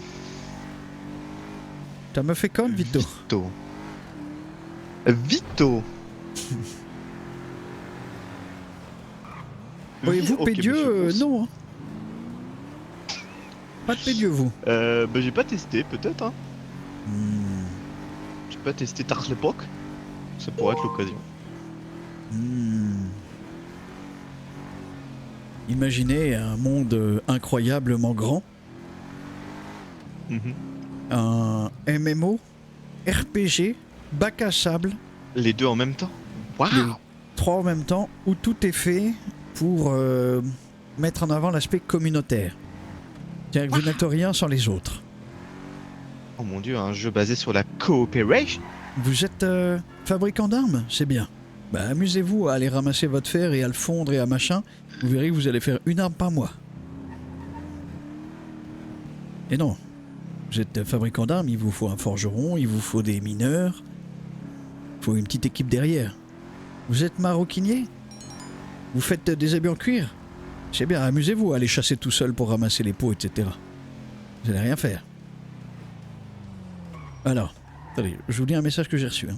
T'as me fait con, Vito? Vito. Vito. Oui, vous, Ok, pédieux, monsieur Ponce. non. Hein. Pas de pédieux, vous. Bah j'ai pas testé, peut-être. Hein. J'ai pas testé tard l'époque. Ça pourrait être l'occasion. Imaginez un monde incroyablement grand. Mhm. Un MMO, RPG, bac à sable. Les deux en même temps. Waouh. Les trois en même temps, où tout est fait pour mettre en avant l'aspect communautaire. C'est-à-dire que vous n'êtes rien sans les autres. Oh mon dieu, un jeu basé sur la coopération. Vous êtes fabricant d'armes, c'est bien. Bah amusez-vous à aller ramasser votre fer et à le fondre et à machin. Vous verrez que vous allez faire une arme par mois. Et non, vous êtes fabricant d'armes, il vous faut un forgeron, il vous faut des mineurs. Il faut une petite équipe derrière. Vous êtes maroquinier? Vous faites des habits en cuir? C'est bien, amusez-vous à aller chasser tout seul pour ramasser les pots, etc. Vous allez rien faire. Alors, attendez, je vous lis un message que j'ai reçu. Hein.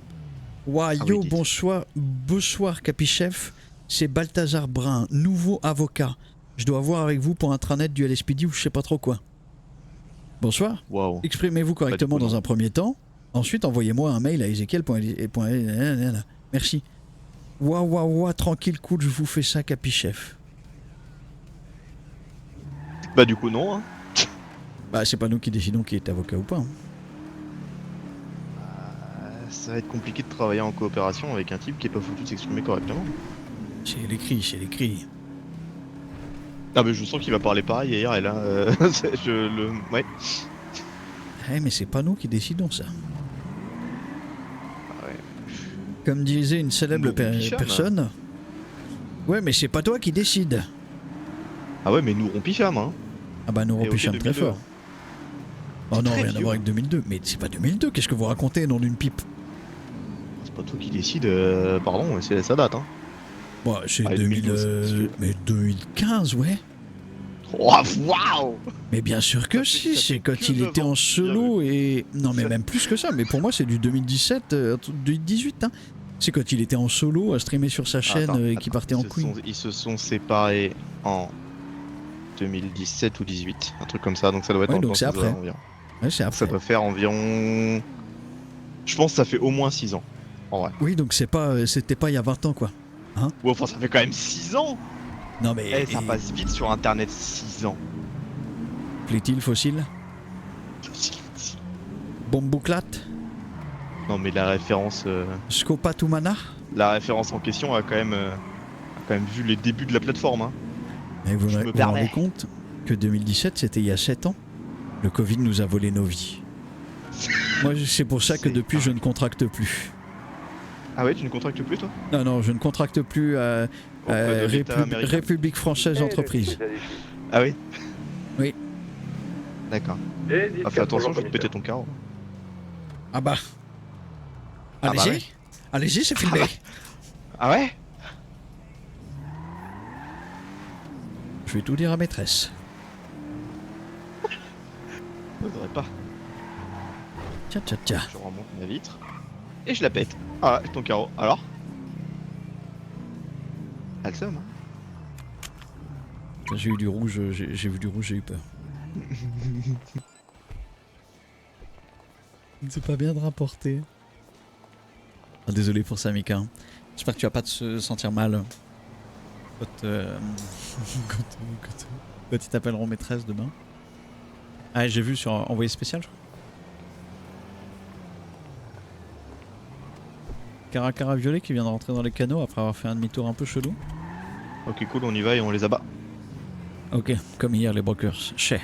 Ouah, yo, oui, dites. bonsoir Capichef, c'est Balthazar Brun, nouveau avocat. Je dois voir avec vous pour intranet du LSPD ou je sais pas trop quoi. Bonsoir. Waouh. Exprimez-vous correctement Pas du coup, dans non. un premier temps. Ensuite, envoyez-moi un mail à ezekiel.l. Merci. Ouah, tranquille, cool, je vous fais ça, Capichef. Bah du coup non. Hein. Bah, c'est pas nous qui décidons qui est avocat ou pas. Hein. Ça va être compliqué de travailler en coopération avec un type qui est pas foutu de s'exprimer correctement. C'est l'écrit. Ah mais je sens qu'il va parler pareil hier et là, ouais. Eh, mais c'est pas nous qui décidons ça. Ouais. Comme disait une célèbre Nous, Bicham. personne. Ouais, mais c'est pas toi qui décide. Ah ouais, mais nous rompifam, hein. Ah bah, nous Et ok, repichons très 2002. fort. Oh non, très rien à vieux. voir avec 2002. Mais c'est pas 2002, qu'est-ce que vous racontez, nom d'une pipe? C'est pas toi qui décide, pardon, mais ça date, hein. Bon, c'est Allez, 2012, mais 2015, ouais. Oh, waouh. Mais bien sûr que Ça fait- si, ça c'est fait quand que il 9 était ans. en solo et... Non mais Ça- même plus que ça, mais pour moi c'est du 2017, 2018, hein. C'est quand il était en solo à streamer sur sa chaîne Attends, et qui partait en couille. Ils se sont séparés en 2017 ou 18, un truc comme ça, donc ça doit être Ouais, en donc c'est dans ces après. environs. Ouais, c'est Ça après. doit faire environ... Je pense que ça fait au moins 6 ans, en vrai. Oui, donc c'était pas il y a 20 ans quoi. Ou enfin, ça fait quand même 6 ans. Non mais... Eh, ça passe vite sur internet, 6 ans. Plaît-il, fossile? Bombouclate? Non mais la référence Scopatumana? en question a quand même vu les débuts de la plateforme, hein. Et vous Je vous me vous rendez permets. compte que 2017 c'était il y a 7 ans? Le Covid nous a volé nos vies. Moi c'est pour ça que C'est depuis je dingue. ne contracte plus. Ah ouais, tu ne contractes plus toi? Non, non, je ne contracte plus Auprès de l'État américain. République française entreprise. Ah oui? Oui. D'accord. Et Ah, fais attention, je vais te péter ton carreau. Ah bah. Ah bah Allez-y. ouais. Allez-y, c'est filmé. Ah ouais? Je vais tout dire à maîtresse. Faudrait pas. Tiens, tiens, tiens. Je remonte ma vitre. Et je la pète. Ah ouais, ton carreau. Alors? Ah, le seum, hein. J'ai eu du rouge, j'ai vu du rouge, j'ai eu peur. C'est pas bien de rapporter. Ah, désolé pour ça, Mika. J'espère que tu vas pas te sentir mal quand ils t'appelleront maîtresse demain. Ah, j'ai vu sur Envoyé spécial, je crois. Caracara violet qui vient de rentrer dans les canaux après avoir fait un demi-tour un peu chelou. Ok, cool, on y va et on les abat. Ok, comme hier les brokers. Chez.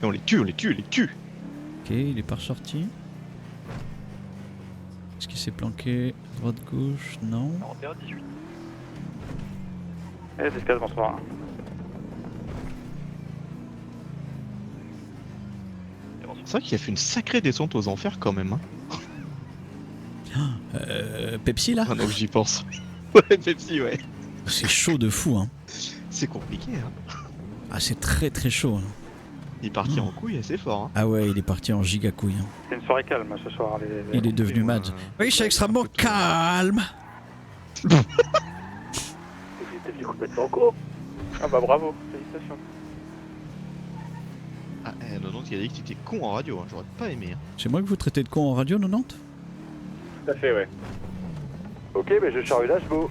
Et on les tue, on les tue, on les tue. Ok, il est pas ressorti. Est-ce qu'il s'est planqué droite gauche? Non. 41-18. Eh, c'est ce qu'elle bonsoir. C'est vrai qu'il a fait une sacrée descente aux enfers quand même, hein. Pepsi là? Maintenant que j'y pense. Ouais, Pepsi, ouais. C'est chaud de fou, hein. C'est compliqué, hein. Ah, c'est très très chaud. Hein. Il est parti en couille assez fort, hein. Ah ouais, il est parti en giga couille. Hein. C'est une soirée calme ce soir. Il est devenu mad. Oui, c'est extrêmement calme. T'es venu complètement en cours. Ah bah bravo, félicitations. Ah, non, il a dit que t'étais con en radio, hein. J'aurais pas aimé, hein. C'est moi que vous traitez de con en radio, 90? Tout à fait, ouais. Ok, bah je charge l'Ashbo.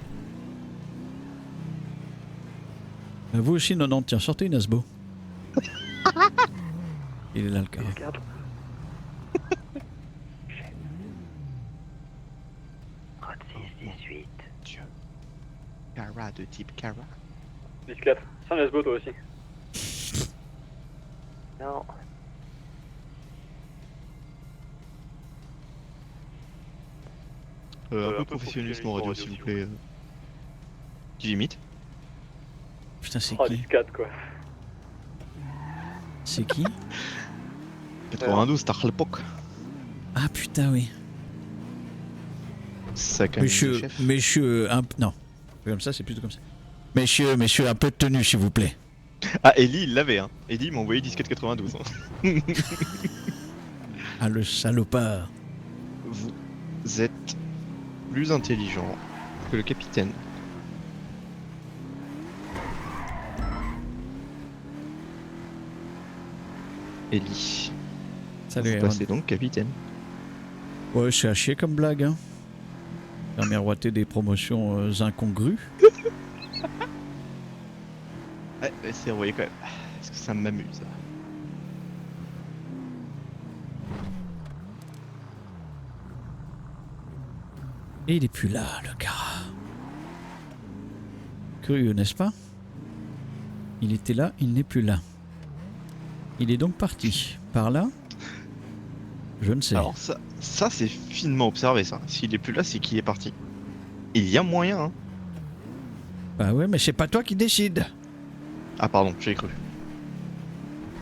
Vous aussi, 90, tiens, sortez une Asbo. Il est là le cas. Regarde. Dieu. Cara de type Cara. 10-4. C'est un Ashbo toi aussi. Non. Un peu de professionnalisme en radio, s'il vous plaît. Qui limite? Putain, c'est Oh, qui? 10-4 quoi. C'est qui? 92, t'as l'époque. Ah putain, oui. Ça quand même le chef. Messieurs, non. Comme ça, c'est plutôt comme ça. Messieurs, un peu de tenue, s'il vous plaît. Ah, Ellie, il l'avait, hein. Ellie m'a envoyé 1792. Hein. Ah, le salopard. Vous êtes plus intelligent que le capitaine. Ellie. Salut, Vous Aaron. passez donc capitaine. Ouais, c'est à chier comme blague, hein. Faire miroiter des promotions incongrues. Ouais, c'est envoyé quand même. Est-ce que ça m'amuse? Et il est plus là, le gars. Curieux, n'est-ce pas? Il était là, il n'est plus là. Il est donc parti. Par là? Je ne sais. Alors ça c'est finement observé, ça. S'il est plus là, c'est qu'il est parti. Il y a moyen, hein. Bah ouais, mais c'est pas toi qui décide. Ah pardon, j'ai cru.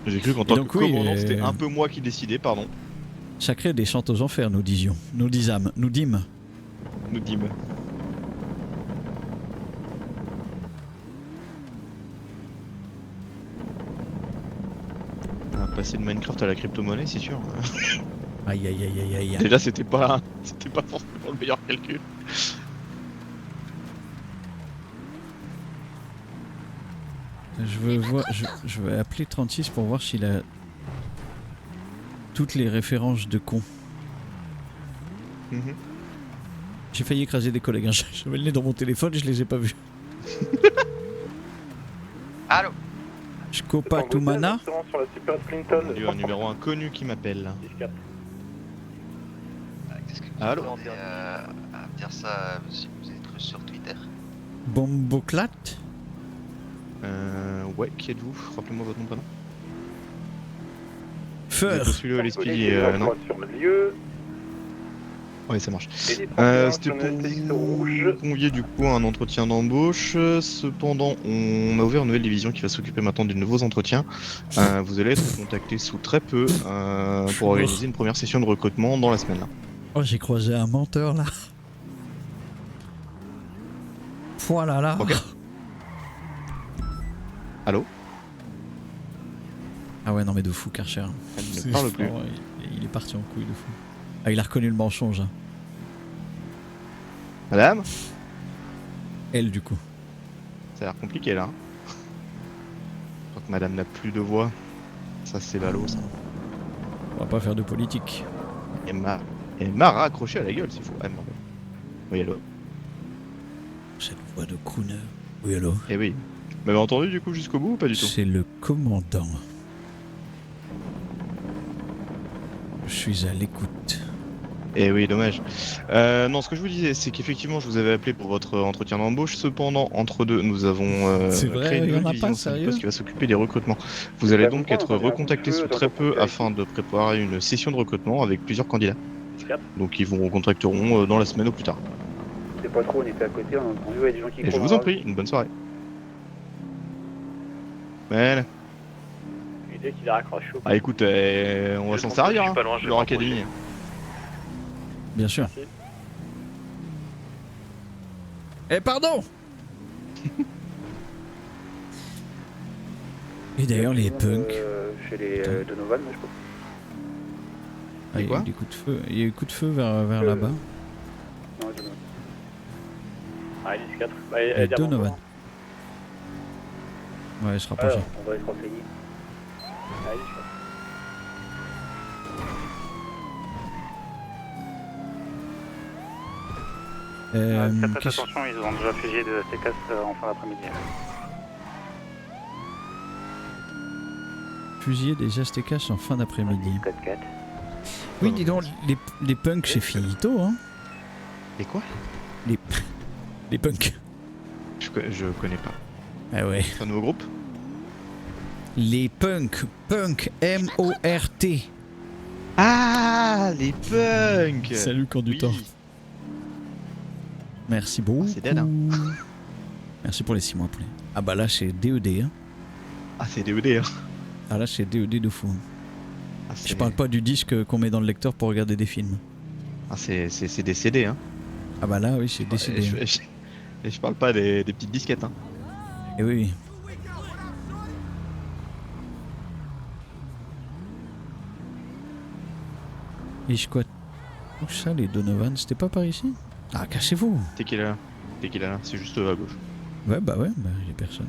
J'ai cru qu'en tant donc, que oui, commandant, c'était un peu moi qui décidais, pardon. Sacré descente aux enfers, nous disions. Nous disâmes. Nous dîmes. Nous dîmes. On va passer de Minecraft à la crypto-monnaie, c'est sûr. Aïe aïe aïe aïe aïe. Déjà, c'était pas forcément le meilleur calcul. Je veux appeler 36 pour voir s'il a toutes les références de con. J'ai failli écraser des collègues. Hein. J'avais le nez dans mon téléphone et je les ai pas vus. Allô. Shkopa Tumana. Sur la Super Clinton. Il y a un numéro inconnu qui m'appelle. Allô. À dire ça, si vous êtes sur Twitter. Bomboclat. Ouais, qui êtes-vous? Rappelez-moi votre nom, prénom. Feur. Celui-là, l'esprit, non. Sur le lieu. Ouais, ça marche. C'était C'était pour vous convier du coup à un entretien d'embauche. Cependant, on a ouvert une nouvelle division qui va s'occuper maintenant de nouveaux entretiens. Vous allez être contacté sous très peu pour organiser une première session de recrutement dans la semaine. Là. Oh, j'ai croisé un menteur là. Voilà là. Ok. Allô? Ah ouais, non mais de fou, Karcher. Elle ne parle plus. Il est parti en couille de fou. Ah, il a reconnu le mensonge. Hein. Madame? Elle du coup. Ça a l'air compliqué là. Je crois que madame n'a plus de voix. Ça c'est ballot ça. On va pas faire de politique. Elle m'a raccroché à la gueule, c'est fou. Ah merde. Oui, allô? Cette voix de crooner. Oui, allô? Eh oui. Vous m'avez entendu du coup jusqu'au bout ou pas du tout? C'est le commandant. Je suis à l'écoute. Eh oui, dommage. Non, ce que je vous disais, c'est qu'effectivement, je vous avais appelé pour votre entretien d'embauche. Cependant, entre deux, nous avons C'est vrai, créé une il y en nouvelle a division pas, au sein du sérieux poste qui va s'occuper des recrutements. Vous allez donc être recontacté sous très peu afin de préparer une session de recrutement avec plusieurs candidats. Donc, ils vous recontacteront dans la semaine au plus tard. C'est pas trop, on était à côté, on a entendu, il y a des gens qui Et je vous en prie, une bonne soirée. Voilà. L'idée qu'il a raccroché. Ah écoute, on va s'en servir, hein, leur académie. Bien sûr. Eh pardon. Et d'ailleurs les punks. Chez les Donovan, je crois. Ah, il y a eu des coups de feu. Il y a eu coups de feu vers là-bas. Non, Donovan. Ah, 10-4. Et Donovan. Ouais, je rapproche. On va être renseigné. Allez, je crois. Faites attention, ils ont déjà fusillé de CKS en fin d'après-midi. Fusillé des STK en fin d'après-midi. 4-4. Oui, dis donc, les punks c'est finito, hein. Les quoi? Les punks. Je connais pas. Ah ouais. C'est un nouveau groupe? Les punks. Punk, M-O-R-T. Ah, les punks. Salut, conducteur. Oui. Merci beaucoup. C'est dead, hein. Merci pour les 6 mois, poulet. Ah bah là, c'est DED, hein. Ah, c'est DED, hein. Ah là, c'est DED de fou. Ah, Je parle pas du disque qu'on met dans le lecteur pour regarder des films. Ah, c'est des CD, hein. Ah bah là, oui, c'est des CD. Et je parle pas des petites disquettes, hein. Et oui, oui. Et je quoi? Où ça, les Donovan? C'était pas par ici? Ah, cachez-vous! T'es qu'il est là? T'es qu'il est là? C'est juste à gauche. Ouais, bah j'ai personne.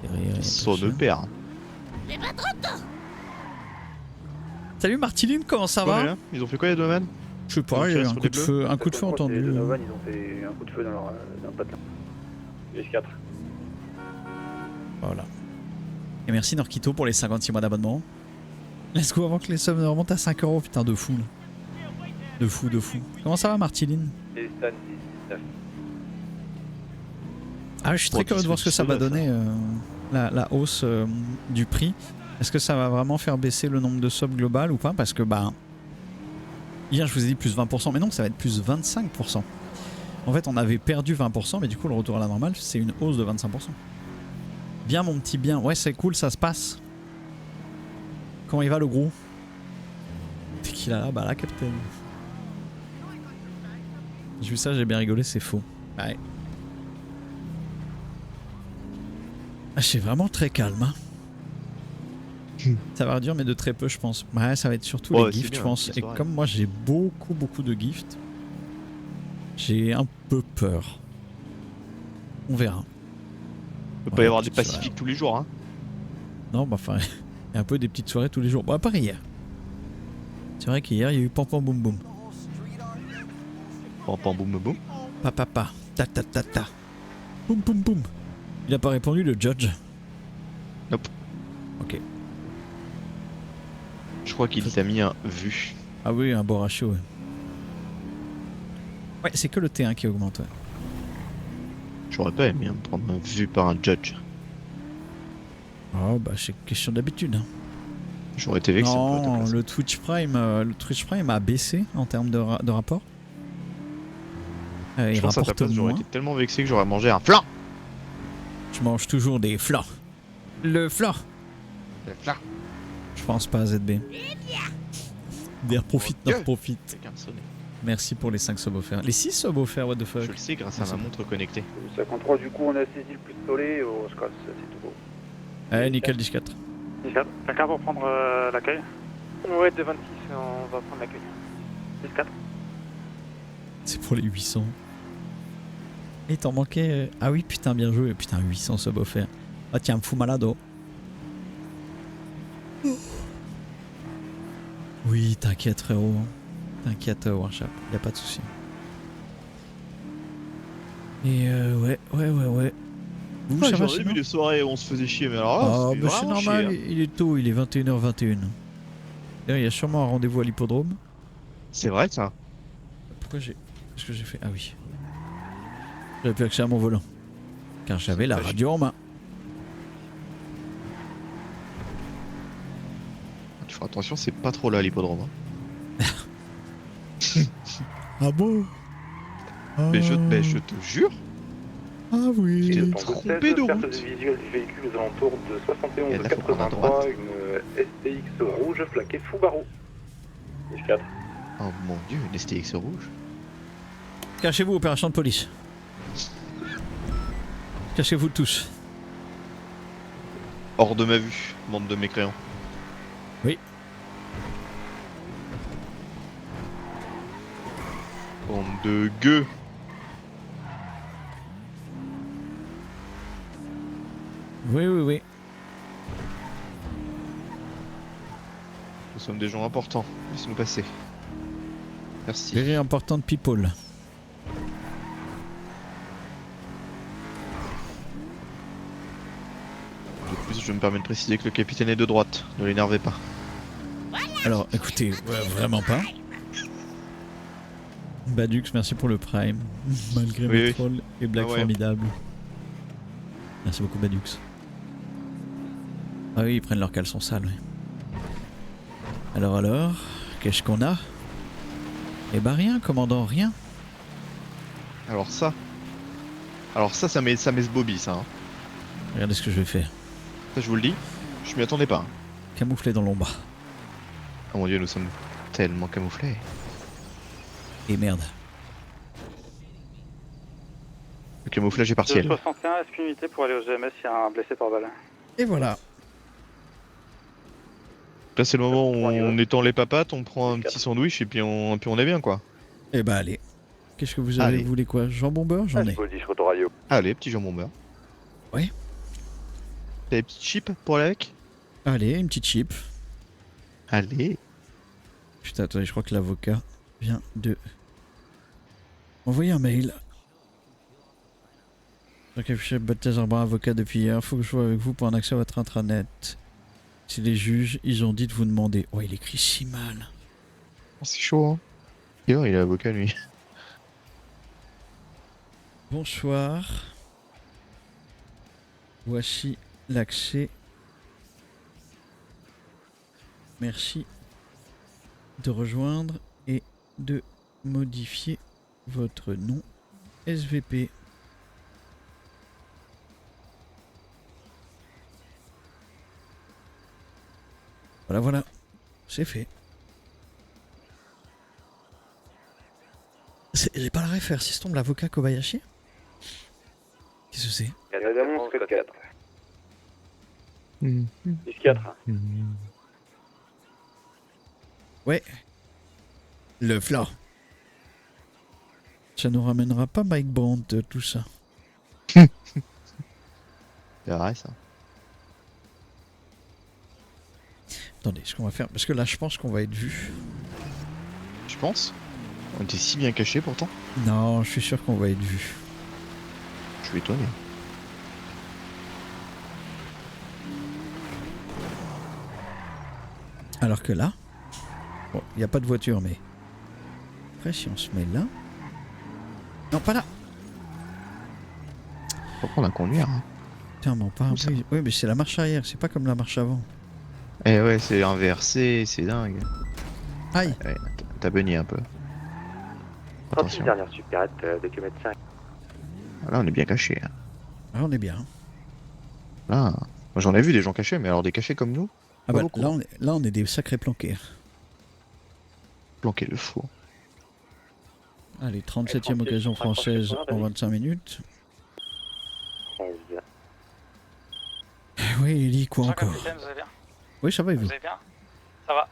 Derrière, Son de père. Mais pas trop tôt. Salut Martiline, comment ça va? Là ils ont fait quoi les Donovan? Je sais pas, il y a eu un coup de feu, entendu. Les Donovan, ils ont fait un coup de feu dans leur patelin. 10-4. Voilà. Et merci Norquito pour les 56 mois d'abonnement. Let's go avant que les sommes ne remontent à 5 €, putain de fou là. De fou. Comment ça va Martiline? Ah, je suis très curieux de voir ce que ça va donner, la hausse du prix. Est-ce que ça va vraiment faire baisser le nombre de subs global ou pas? Parce que bah... Hier je vous ai dit plus 20%, mais non, ça va être plus 25%. En fait on avait perdu 20%, mais du coup le retour à la normale c'est une hausse de 25%. Bien mon petit bien. Ouais, c'est cool, ça se passe. Comment il va le gros? T'es qu'il a là? Bah là, Captain. J'ai vu ça, j'ai bien rigolé, c'est faux. Ouais. Ah, c'est vraiment très calme. Hein. Ça va redire, mais de très peu, je pense. Ouais, ça va être surtout les gifts, je pense. Et comme moi, j'ai beaucoup de gifts, j'ai un peu peur. On verra. Il peut pas y avoir des pacifiques tous les jours, hein. Non, bah enfin, il y a un peu des petites soirées tous les jours. Bon, à part hier. C'est vrai qu'hier, il y a eu pam pam boum boum. Pam pam boum boum. Pa pa pa. Ta ta ta ta. Boum boum boum. Il a pas répondu, le judge. Nope. Ok. Je crois qu'il t'a mis un vu. Ah oui, un beau ratio. Ouais, ouais c'est que le T1 qui augmente. Ouais. J'aurais pas aimé me prendre un vu par un judge. Oh bah c'est question d'habitude. Hein. J'aurais été vexé. Non, le Twitch Prime a baissé en termes de rapport. Je il pense à ta rapporte place, j'aurais moins. été tellement vexé que j'aurais mangé un flan. Je mange toujours des flans. Le flan. Le flan. Je pense pas à ZB. Des profite, Dieu. profite. Merci pour les 5 subs offerts. Les 6 subs offerts, what the fuck. Je le sais grâce à ma montre connectée. 53, du coup, on a saisi le plus de tollé au SCOS, c'est tout beau. Allez, nickel, 10-4. Quelqu'un pour prendre l'accueil? Ouais, de 26, on va prendre l'accueil. 10-4. C'est pour les 800. Et t'en manquait. Ah oui, putain, bien joué. Putain, 800 subs offerts. Ah tiens, me fous malade. Oh. Oui, t'inquiète, frérot. T'inquiète, Warshap. Y'a pas de soucis. Et ouais. Vous, ça va J'aurais sinon vu des soirées où on se faisait chier, mais alors là, Ah, c'était bah c'est vraiment normal, chier, hein. il est tôt, il est 21h21. D'ailleurs, il y a sûrement un rendez-vous à l'hippodrome. C'est vrai ça. Pourquoi j'ai. Qu'est-ce que j'ai fait? Ah oui. J'avais plus accès à mon volant. Car j'avais la radio en main. Tu feras attention, c'est pas trop là l'hippodrome. Hein. Ah bon? Mais je te jure. Ah oui. J'ai trompé de route. Carte visuelle du véhicule aux alentours de Il y a de la 71 faucon à droite. 83, une STX rouge flaquée Foubarou. 10-4. Oh mon dieu, une STX rouge. Cachez-vous, opération de police. Cachez-vous tous. Hors de ma vue, bande de mécréants. Oui. Bande de gueux. Oui. Nous sommes des gens importants. Laissez-nous passer. Merci. Very important people. De plus, je me permets de préciser que le capitaine est de droite. Ne l'énervez pas. Alors, écoutez, vraiment pas. Badux, merci pour le prime. Malgré mes Oui. trolls et blagues Ah ouais. formidables. Merci beaucoup, Badux. Ah oui, ils prennent leurs caleçons sales, oui. Alors, qu'est-ce qu'on a? Eh bah rien, commandant, rien. Alors ça, ça met ce bobby, ça. Hein. Regardez ce que je vais faire. Ça, je vous le dis, je m'y attendais pas. Hein. Camouflé dans l'ombre. Oh mon dieu, nous sommes tellement camouflés. Et merde. Le camouflage est partiel. 61, est-ce qu'une unité pour aller au GMS, il y a un blessé par balle? Et voilà. Là, c'est le moment où on étend les papates, on prend un petit sandwich et puis on est bien, quoi. Eh bah allez. Qu'est-ce que vous avez? Allez. Vous voulez quoi? Jambon beurre? J'en ai. Body, je retourne radio. Allez, petit jambon beurre. Ouais. T'as des petites chips pour aller avec? Allez, une petite chip. Allez. Putain, attendez, je crois que l'avocat vient de envoyer un mail. Donc, chef Balthazar Brun, avocat depuis hier, faut que je sois avec vous pour un accès à votre intranet. Si les juges, ils ont dit de vous demander. Oh, il écrit si mal. Oh, c'est chaud, hein. D'ailleurs, il est avocat, lui. Bonsoir. Voici l'accès. Merci de rejoindre et de modifier votre nom SVP. Voilà, voilà. C'est fait. J'ai pas la réfère. Si se tombe l'avocat Kobayashi. Qu'est-ce que c'est? Évidemment, code 4. Hmm. 10-4. Ouais. Le flan. Ça nous ramènera pas Mike Brandt, tout ça. C'est vrai ça. Attendez, ce qu'on va faire. Parce que là, je pense qu'on va être vu. Je pense. On était si bien cachés pourtant. Non, je suis sûr qu'on va être vu. Je suis étonné. Alors que là. Bon, il n'y a pas de voiture, mais. Après, si on se met là. Non, pas là. Faut prendre un conduire. Hein. Tiens, mon pas. Oui, mais c'est la marche arrière, c'est pas comme la marche avant. Eh ouais, c'est inversé, c'est dingue. Aïe. Ouais, t'as beugné un peu. 36 Attention. dernière supérette de km 5. Là, on est bien cachés. Hein. Là, on est bien. Là, moi, j'en ai vu des gens cachés, mais alors des cachés comme nous, Ah pas bah, beaucoup. là, on est des sacrés planqués. Planqué le fou. Allez, 37e occasion française en 25 minutes. Oui, Ellie, quoi encore? Vous allez bien? Oui, ça va et vous? Vous allez bien? Ça va.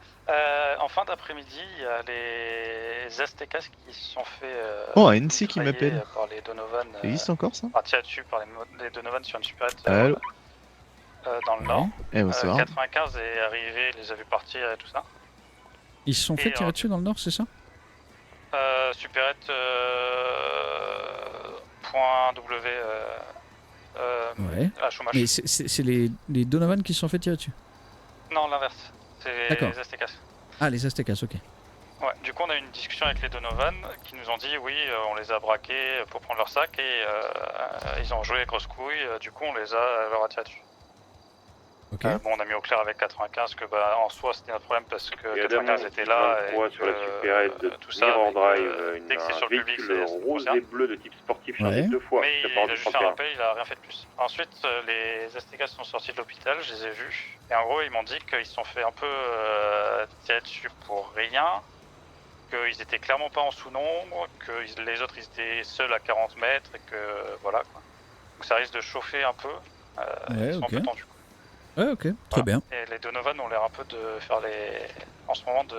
En fin d'après-midi, il y a les Aztecas qui se sont fait. Oh, un NC qui mitrailler m'appelle. Par les Donovan. Ça existe encore ça? Tiré dessus par les Donovan sur une supérette Allô? dans le nord. Eh ben, c'est vrai. 95 est arrivé, les a vus partir et tout ça. Ils se sont fait tirer dessus dans le nord, c'est ça? Supérette point W Ouais. à chômage. Mais c'est les Donovan qui se sont fait tirer dessus? Non, l'inverse. C'est D'accord. les Aztecas. Ah, les Aztecas, ok. Ouais, du coup on a eu une discussion avec les Donovan qui nous ont dit oui, on les a braqués pour prendre leur sac et ils ont joué les grosses couilles, du coup on leur a tiré dessus. Ok. Bon, on a mis au clair avec 95 que bah, en soi c'était notre problème parce que 95 était là et sur la supérette de tout ça. Mirror Drive, dès que c'est sur le public, véhicule c'est rose et bleu de type sportif changé Ouais. 2 fois. Mais Ça il part a du juste fait un 31. rappel, il a rien fait de plus. Ensuite, les Aztecas sont sortis de l'hôpital, je les ai vus. Et en gros, ils m'ont dit qu'ils se sont fait un peu tirer dessus pour rien. Qu'ils étaient clairement pas en sous-nombre, que les autres ils étaient seuls à 40 mètres et que voilà quoi. Donc ça risque de chauffer un peu. Ouais, ils sont ok. un peu tendus. Ouais, ok, très bien. Et les Donovan ont l'air un peu de faire les. En ce moment de.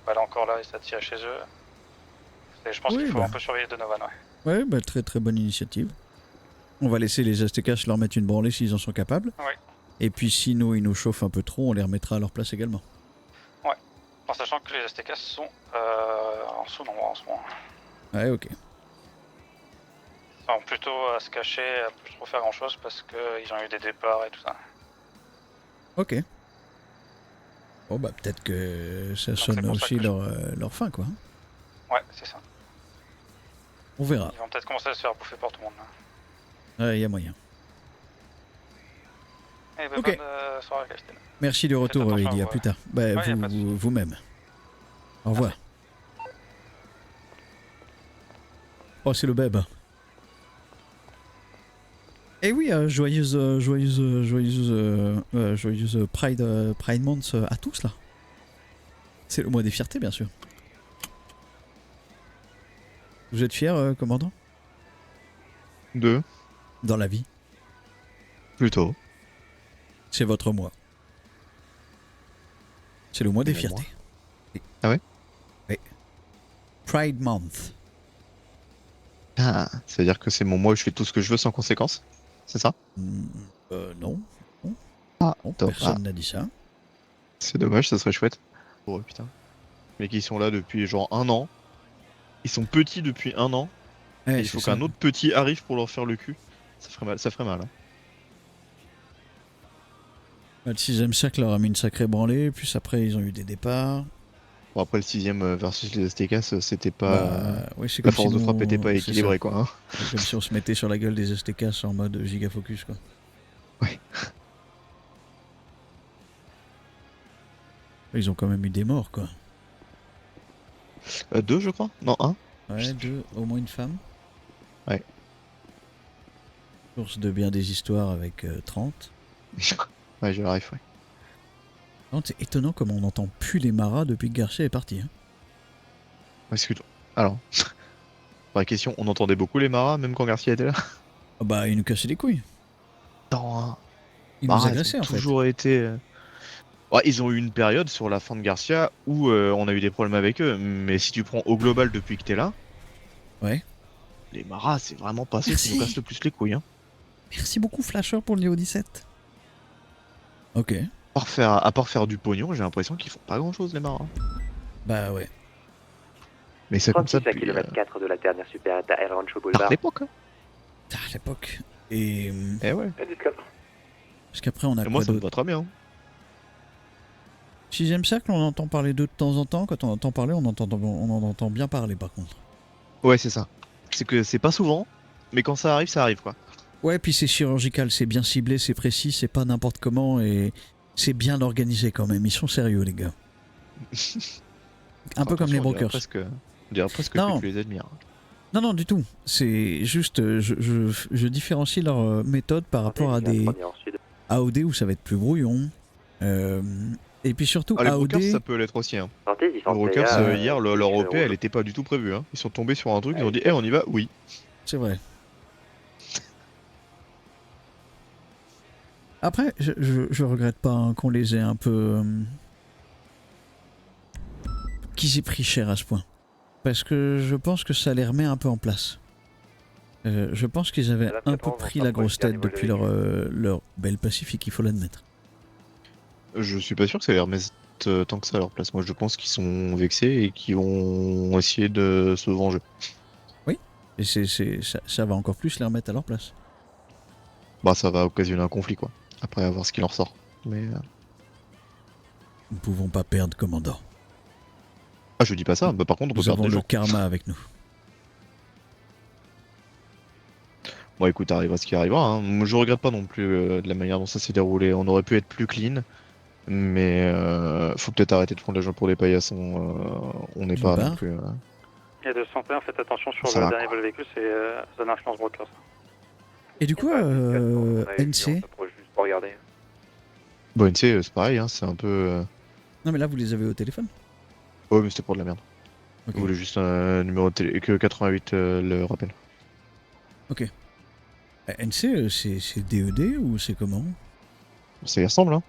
Bah là encore là, ça tire chez eux. Et je pense Oui, qu'il faut bah. un peu surveiller les Donovan, ouais. Ouais, bah très très bonne initiative. On va laisser les Aztecas leur mettre une branlée s'ils en sont capables. Ouais. Et puis si nous, ils nous chauffent un peu trop, on les remettra à leur place également. Ouais. En sachant que les Aztecas sont en sous-nombre en ce moment. Ouais, ok. Ils sont plutôt à se cacher, à plus trop faire grand chose parce qu'ils ont eu des départs et tout ça. Ok. Bon bah peut-être que ça Donc, sonne c'est pour ça aussi que leur fin quoi. Ouais, c'est ça. On verra. Ils vont peut-être commencer à se faire bouffer par tout le monde. Là. Ouais, y a moyen. Et bah, Ok. bonne soirée, Christine. Merci du retour, attention à Ellie, à vous, plus tard. Bah, Ouais, y a pas de souci. vous-même. Au revoir. Oh, c'est le beb. Eh oui, joyeuse Pride Month à tous là. C'est le mois des fiertés, bien sûr. Vous êtes fiers, commandant? Deux, Dans la vie, plutôt. c'est votre mois. C'est le mois des Le fiertés. Ah ouais? Oui. Pride Month. Ah, ça veut dire que c'est mon mois où je fais tout ce que je veux sans conséquence? C'est ça? Non. Ah, Non, top. personne n'a dit ça. C'est dommage, ça serait chouette. Oh putain. Mais qui sont là depuis genre 1 an. Ils sont petits depuis 1 an. Eh, Et il faut qu'un autre petit arrive pour leur faire le cul. Ça ferait mal, ça ferait mal. Hein. Le 6ème cercle leur a mis une sacrée branlée, puis après ils ont eu des départs. Bon après le 6ème versus les Aztecas, c'était pas... Bah, oui, c'est la comme force si de nous, frappe était pas c'est équilibrée ça. quoi. Hein. C'est comme si on se mettait sur la gueule des Aztecas en mode giga focus quoi. Ouais. Ils ont quand même eu des morts quoi. 2 je crois? Non, 1. Ouais, 2, au moins une femme. Ouais. Source de bien des histoires avec 30. Ouais, je l'arrive, ouais. Non, c'est étonnant comme on n'entend plus les maras depuis que Garcia est parti. Hein. Est-ce que... Alors, vraie question, on entendait beaucoup les maras même quand Garcia était là? Ah bah, il nous cassait les couilles. Non, Il Maras, nous ils agressait ont en fait. toujours été... Ouais, ils ont eu une période sur la fin de Garcia où on a eu des problèmes avec eux, mais si tu prends au global depuis que t'es là, Ouais. les maras, c'est vraiment pas ceux qui Merci. nous cassent le plus les couilles. Hein. Merci beaucoup Flasher pour le niveau 17. Ok. À part faire du pognon, j'ai l'impression qu'ils font pas grand chose les maras. Bah ouais. Mais c'est comme ça 36 à depuis km 4 de la dernière super à El Rancho tard Boulevard. l'époque. Hein. Ah, l'époque. Et... Eh ouais. Parce qu'après on a Et quoi moi ça me d'autre? va très bien. 6ème cercle, on entend parler d'eux de temps en temps. Quand on entend parler, on en entend bien parler par contre. Ouais, c'est ça. C'est que c'est pas souvent, mais quand ça arrive quoi. Ouais, puis c'est chirurgical, c'est bien ciblé, c'est précis, c'est pas n'importe comment et c'est bien organisé quand même. Ils sont sérieux les gars. Un peu comme les brokers. On dirait presque Non. que tu les admires. Non, non, du tout. C'est juste, je différencie leur méthode par rapport à des AOD où ça va être plus brouillon. Et puis surtout, Ah, les AOD. brokers ça peut l'être aussi. Hein. Sortez, Les brokers hier, leur OP elle était pas du tout prévue. Hein. Ils sont tombés sur un truc, ils ont dit, on y va, oui. C'est vrai. Après, je regrette pas hein, qu'on les ait un peu. Qu'ils aient pris cher à ce point. Parce que je pense que ça les remet un peu en place. Je pense qu'ils avaient un peu pris la grosse tête depuis leur belle Pacifique, il faut l'admettre. Je suis pas sûr que ça les remette tant que ça à leur place. Moi je pense qu'ils sont vexés et qu'ils vont essayer de se venger. Oui, et ça va encore plus les remettre à leur place. Bah ça va occasionner un conflit quoi. Après à voir ce qu'il en ressort. Mais... Nous ne pouvons pas perdre, commandant. Ah je dis pas ça, bah par contre on peut Nous perdre avons des le gens. karma avec nous. Bon écoute, arrivera ce qui arrivera. Hein. Moi, je regrette pas non plus de la manière dont ça s'est déroulé. On aurait pu être plus clean. Mais faut peut-être arrêter de prendre les gens pour des paillassons. On n'est pas non plus... Il y a 201, faites attention sur Ça le va, dernier quoi. vol véhicule, c'est zone influence brokers. Et du coup, NC. Pour regarder. Bon NC c'est pareil, hein, c'est un peu... Non mais là vous les avez au téléphone. Oh mais c'était pour de la merde. Ok. Je voulais juste un numéro de télé... que 88 le rappelle. Ok. NC, c'est DED ou c'est comment? Ça y ressemble hein.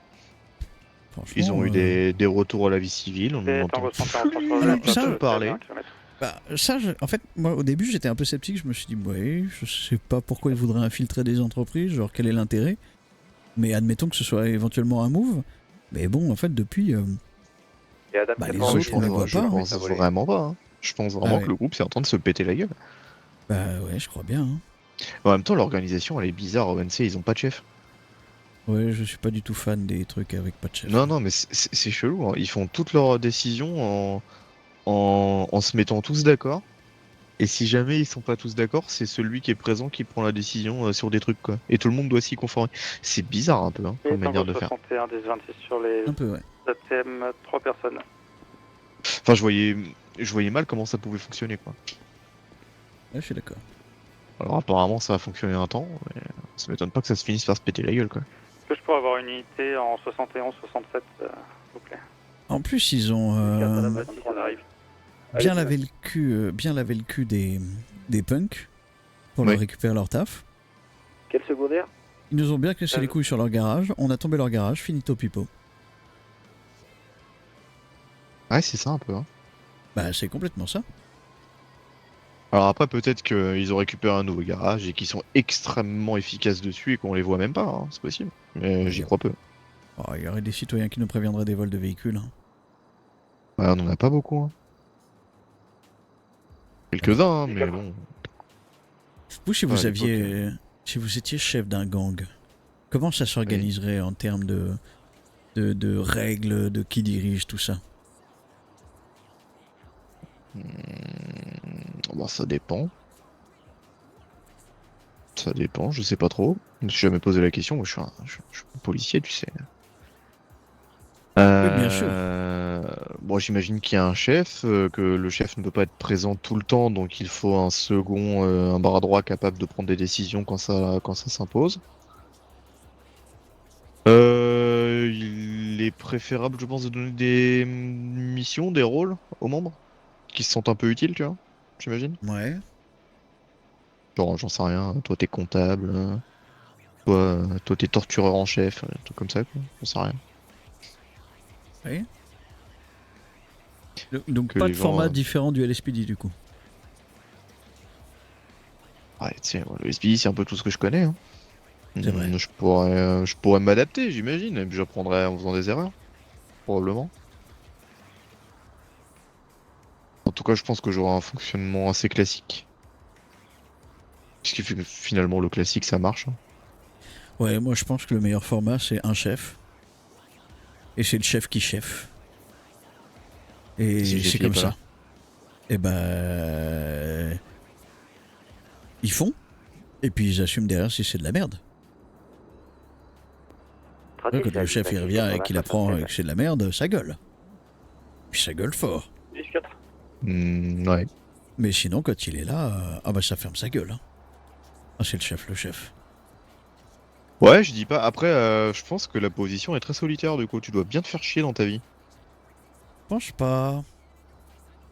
Franchement, Ils ont eu des retours à la vie civile, on en entend Alors, pas ça, tout parler. Bah, ça, en fait, moi au début j'étais un peu sceptique, je me suis dit, ouais, je sais pas pourquoi ils voudraient infiltrer des entreprises, genre quel est l'intérêt. Mais admettons que ce soit éventuellement un move. Mais bon, en fait, depuis. Bah, les autres, on les voit Je pas. pense vraiment pas. Hein. Je pense vraiment ouais. que le groupe c'est en train de se péter la gueule. Bah ouais, je crois bien. Hein. En même temps, l'organisation elle est bizarre. ONC, ils ont pas de chef. Ouais, je suis pas du tout fan des trucs avec pas de chef. Non, non, mais c'est chelou. Hein. Ils font toutes leurs décisions en se mettant tous d'accord. Et si jamais ils sont pas tous d'accord, c'est celui qui est présent qui prend la décision sur des trucs quoi. Et tout le monde doit s'y conformer. C'est bizarre un peu hein, comme manière de faire. 61 des 26 sur les Un peu, ouais. ATM, 3 personnes. Enfin, je voyais mal comment ça pouvait fonctionner quoi. Ouais, je suis d'accord. Alors apparemment ça a fonctionné un temps, mais ça m'étonne pas que ça se finisse par se péter la gueule quoi. Est-ce que je pourrais avoir une unité en 71, 67, s'il vous plaît? En plus, ils ont On arrive. bien lavé le cul des punks pour leur récupérer leur taf. Quel secondaire? Ils nous ont bien cassé les couilles sur leur garage. On a tombé leur garage, finito pipo. Ouais, c'est ça un peu. Hein. Bah, c'est complètement ça. Alors après, peut-être qu'ils ont récupéré un nouveau garage et qu'ils sont extrêmement efficaces dessus et qu'on les voit même pas, hein, c'est possible. Mais j'y crois peu. Oh, il y aurait des citoyens qui nous préviendraient des vols de véhicules. Hein. Ouais, on en a pas beaucoup. Hein. Quelques-uns, hein, mais bon. Vous, si vous Ouais, aviez, si vous étiez chef d'un gang, comment ça s'organiserait en termes de règles, de qui dirige tout ça? Bah, ça dépend. Ça dépend, je sais pas trop. Je me suis jamais posé la question. Moi, je suis un policier, tu sais. bien sûr. Bon, j'imagine qu'il y a un chef, que le chef ne peut pas être présent tout le temps, donc il faut un second, un bras droit capable de prendre des décisions quand ça s'impose. il est préférable, je pense, de donner des missions, des rôles aux membres qui se sentent un peu utiles, tu vois, j'imagine. Ouais. Genre, j'en sais rien, toi t'es comptable, toi t'es tortureur en chef, un truc comme ça, quoi. J'en sais rien. Oui. Donc Que pas les de gens, format différent du LSPD du coup. Ouais, tu sais, le SPI, c'est un peu tout ce que je connais. Hein. C'est vrai. Je pourrais m'adapter, j'imagine, et puis j'apprendrai en faisant des erreurs, probablement. En tout cas, je pense que j'aurai un fonctionnement assez classique. Puisque finalement, le classique, ça marche. Hein. Ouais, moi je pense que le meilleur format c'est un chef. Et c'est le chef qui chef. Et Si c'est j'ai comme pas. ça. Et ben. Ils font. Et puis ils assument derrière si c'est de la merde. Ouais, quand le chef il revient et qu'il apprend que c'est de la merde, ça gueule. Puis ça gueule fort. 10-4. Ouais. Mais sinon, quand il est là, ah bah ça ferme sa gueule. Hein. Ah, c'est le chef. Ouais, je dis pas. Après, je pense que la position est très solitaire, du coup. Tu dois bien te faire chier dans ta vie. Je pense pas.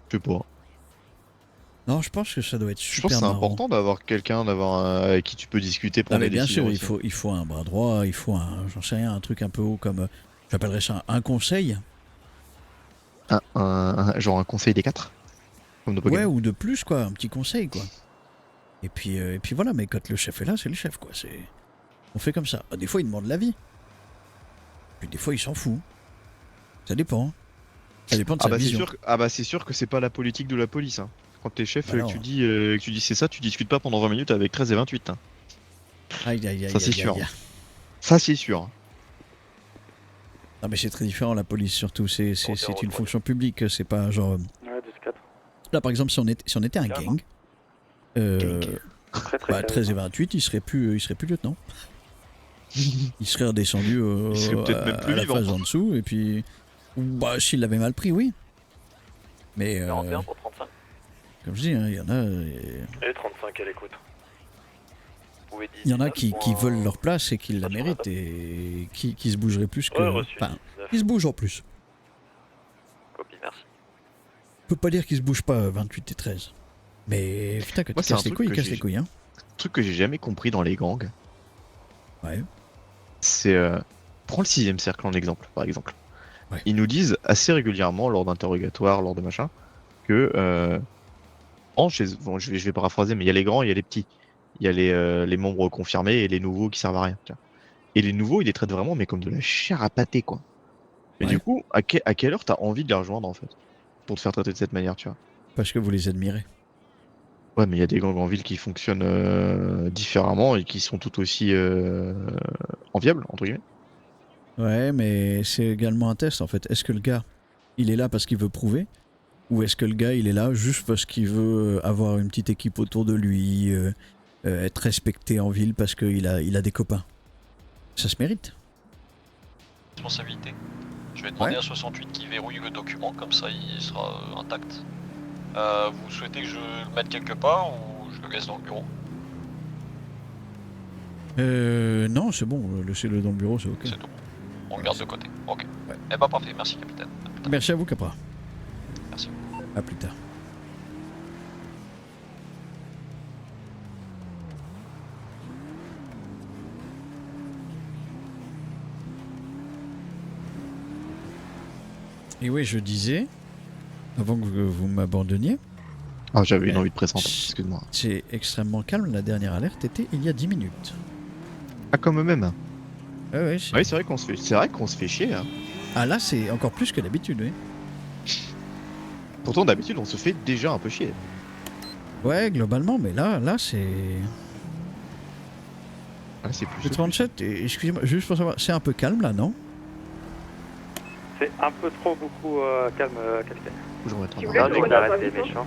Je sais pas. Non, je pense que ça doit être Je super pense que c'est marrant. important d'avoir quelqu'un avec qui tu peux discuter, Ah prendre mais des bien décisions. sûr, aussi. il faut un bras droit, il faut j'en sais rien, un truc un peu haut comme, j'appellerais ça un conseil. Genre un conseil des 4 comme nos Ouais, Pokémon. ou de plus quoi, un petit conseil quoi. Et puis voilà, mais quand le chef est là, c'est le chef quoi. On fait comme ça. Des fois, il demande l'avis. Puis des fois, il s'en fout. Ça dépend. Ça dépend de sa vision. C'est sûr que c'est pas la politique de la police. Hein. Quand t'es chef, Bah que non. tu dis c'est ça, tu discutes pas pendant 20 minutes avec 13 et 28. Hein. Aïe. Ça c'est sûr. Ça c'est sûr. Non mais c'est très différent la police surtout. C'est une fonction publique. C'est pas genre. Ouais, 10-4. Là par exemple, si on était un gang. Très très 13 et 28, il serait plus lieutenant. Il serait redescendu Il serait peut-être même plus à la vivant. phase en dessous et puis bah s'il l'avait mal pris oui. Mais 41 pour 35. comme je dis, hein, il y en a Et 35 à l'écoute. il y en a qui veulent leur place et qui la méritent et qui se bougeraient plus que enfin, qui se bougent en plus. Copie, merci. On peut pas dire qu'ils se bougent pas 28 et 13. Mais putain quand Moi, ils c'est un cassent les truc couilles, ils que cassent les couilles hein. Un truc que j'ai jamais compris dans les gangs, Ouais. c'est prends le 6ème cercle en exemple, par exemple. Ouais. Ils nous disent assez régulièrement lors d'interrogatoires, lors de machin, que bon, je vais paraphraser, mais il y a les grands, il y a les petits, il y a les membres confirmés et les nouveaux qui servent à rien. Tu vois. Et les nouveaux, ils les traitent vraiment, mais comme de la chair à pâté, quoi. Mais Ouais. du coup, à quelle heure t'as envie de les rejoindre en fait, pour te faire traiter de cette manière, tu vois? Parce que vous les admirez. Ouais, mais il y a des gangs en ville qui fonctionnent différemment et qui sont tout aussi enviables, entre guillemets. Ouais, mais c'est également un test en fait. Est-ce que le gars, il est là parce qu'il veut prouver? Ou est-ce que le gars, il est là juste parce qu'il veut avoir une petite équipe autour de lui, être respecté en ville parce qu'il a des copains? Ça se mérite. Responsabilité. Je vais demander à 68 qui verrouille le document, comme ça il sera intact. Vous souhaitez que je le mette quelque part ou je le laisse dans le bureau? Non, c'est bon, laissez-le dans le bureau, c'est ok. C'est tout. On le garde de côté. Ok. Ouais. Eh bah parfait, merci capitaine. Merci à vous, Capra. Merci. À plus tard. Et oui, je disais, avant que vous m'abandonniez, Ah, j'avais une envie de présenter, excuse-moi. c'est extrêmement calme. La dernière alerte était il y a 10 minutes. Ah, comme eux-mêmes. Ouais, Oui, c'est vrai qu'on se fait chier. Hein. Ah là, c'est encore plus que d'habitude, oui. Pourtant, d'habitude, on se fait déjà un peu chier. Ouais, globalement, mais là, c'est... Ah, c'est plus. Le 37, excusez-moi, juste pour savoir, c'est un peu calme là, non? C'est un peu trop beaucoup calme, capitaine. Toujours être Non, on arrête les méchants.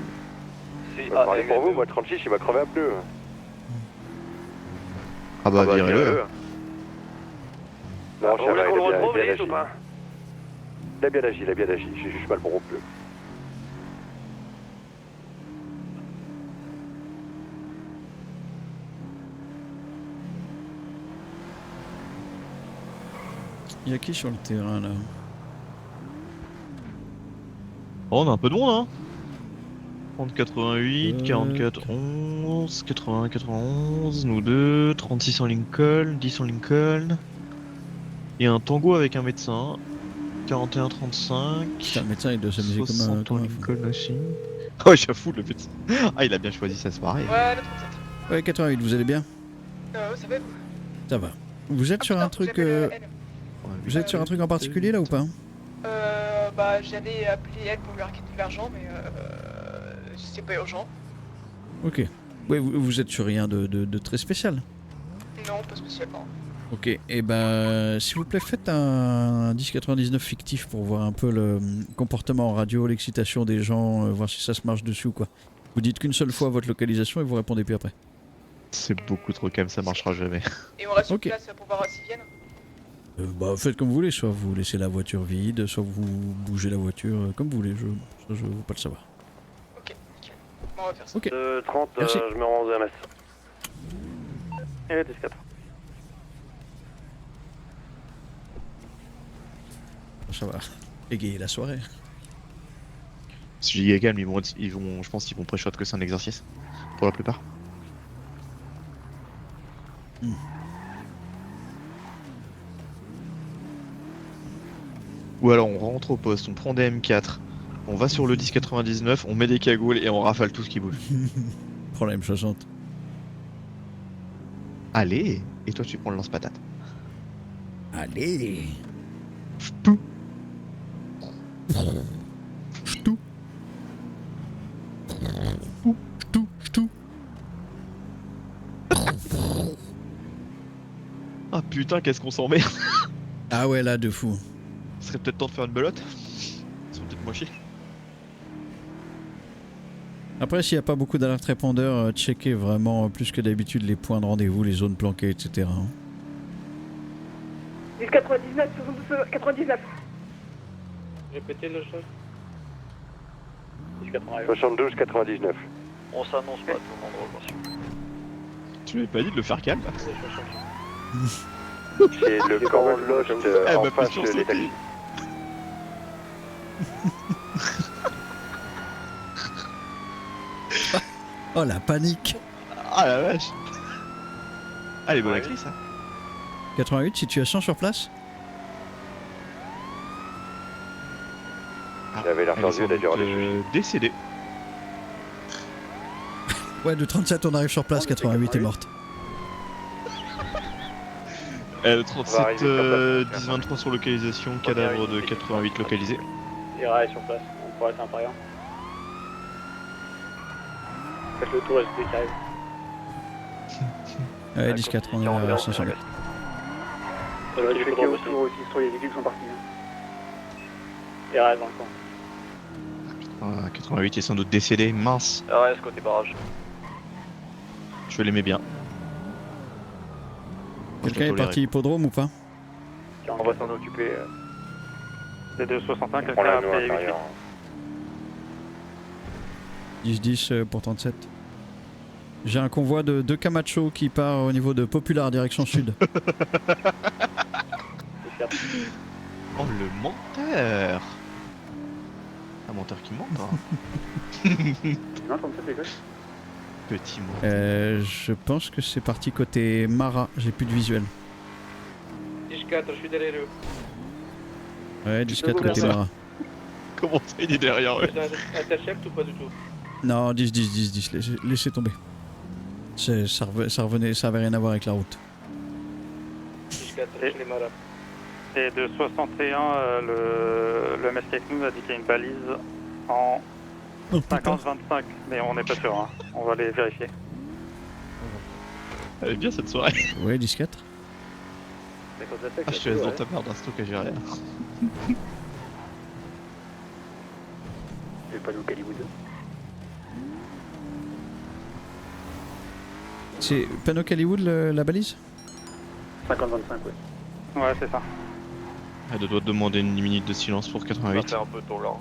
Parlez pour vous, moi 36, il m'a crevé un peu. Ah bah, virez-le. Non, ça va, il a bien agi, j'ai juste mal pour plus. Il y a qui sur le terrain là? Oh, on a un peu de monde, hein. 30, 88, 44, 11, 80, 91, nous deux, 36 en Lincoln, 10 en Lincoln. Il y a un tango avec un médecin. 41, 35. Putain, le médecin il doit s'amuser comme 60 en un fou. Lincoln aussi. Oh, j'avoue, le médecin. Ah, il a bien choisi sa soirée. Ouais, le 37. Ouais, 88, vous allez bien? Ça va vous? Ça va. Vous êtes sur un truc. Vous êtes sur un truc en particulier là ou pas? Bah, j'allais appeler elle pour lui raqueter de l'argent, mais c'est pas urgent. Ok. Ouais, vous êtes sur rien de très spécial. Non, pas spécialement. Ok, et ben s'il vous plaît faites un 1099 fictif pour voir un peu le comportement en radio, l'excitation des gens, voir si ça se marche dessus ou quoi. Vous dites qu'une seule fois votre localisation et vous répondez puis après. C'est beaucoup trop calme, ça marchera jamais. Et on reste sur Ok. place pour voir s'ils viennent. Bah faites comme vous voulez, soit vous laissez la voiture vide, soit vous bougez la voiture, comme vous voulez, je veux pas le savoir. Ok, nickel. Bon, on va faire ça. Ok. 30, Merci. je me rends aux MS. Et 14. Ça va égayer la soirée. Si je dis calme, je pense qu'ils vont pré-shot que c'est un exercice. Pour la plupart. Ou alors on rentre au poste, on prend des M4, on va sur le 1099, on met des cagoules et on rafale tout ce qui bouge. Prends la M60. Allez, et toi tu prends le lance-patate. Allez. Ch'tou. Ch'tou. Ch'tou. Ch'tou. Ah putain, qu'est-ce qu'on s'emmerde. Ah ouais, là, de fou. Ce serait peut-être temps de faire une belote. Ils sont peut-être moins chier. Après, s'il n'y a pas beaucoup d'alertes répondeurs, checkez vraiment plus que d'habitude les points de rendez-vous, les zones planquées, etc. 1099, 72, 99. Répétez le chose. 72, 99. On s'annonce pas à tout le monde, attention. Tu m'avais pas dit de le faire calme. C'est le camp Lost en m'a face fait des sursauter. taxis. Oh la panique. Ah la vache. Ah les bonnes actrices, hein. 88, situation sur place. Ah, J'avais l'air elle est perdu sans d'ailleurs doute, décédée. Ouais, de 37 on arrive sur place, 88 est morte. Le On va arriver 37, sur place. 10-23 sur localisation, cadavre de 88 localisé. Il reste sur place, on pourrait être un pariant. Faites le tour, SPD qui arrive. Ouais, 10-4, on est à 500 mètres. Ça va, checker autour aussi sur les véhicules qui sont partis. Il reste dans le coin. 88 est sans doute décédé, mince. RS côté barrage. Je l'aimais bien. Quelqu'un est parti hippodrome ou pas? On va s'en occuper. C'est de 65, On quelqu'un l'a a nous appelé intérieur. 10-10 pour 37. J'ai un convoi de 2 Camacho qui part au niveau de Popular, direction sud. Oh le menteur. Un menteur qui ment, hein. Non, 37 c'est quoi? Petit mot. Je pense que c'est parti côté Mara, j'ai plus de visuel. 10-4, je suis derrière eux. Ouais, 10-4 côté ça. Mara. Comment ça, il est derrière eux? Intercept ou pas du tout? Non, 10, laissez tomber. Ça avait rien à voir avec la route. 10-4, je les maras. Et de 61, le mec avec nous a dit qu'il y a une balise en Oh, putain. 50-25, mais on n'est pas sûr, hein. On va les vérifier. Elle est bien cette soirée. Ouais, 10-4. Ah, je te laisse dans ta merde, un stock à gérer. J'ai pas nous Hollywood. C'est Panneau Hollywood la balise? 50-25, ouais. Ouais, c'est ça. Elle doit te demander une minute de silence pour Ça fait 88. un peu tôt là.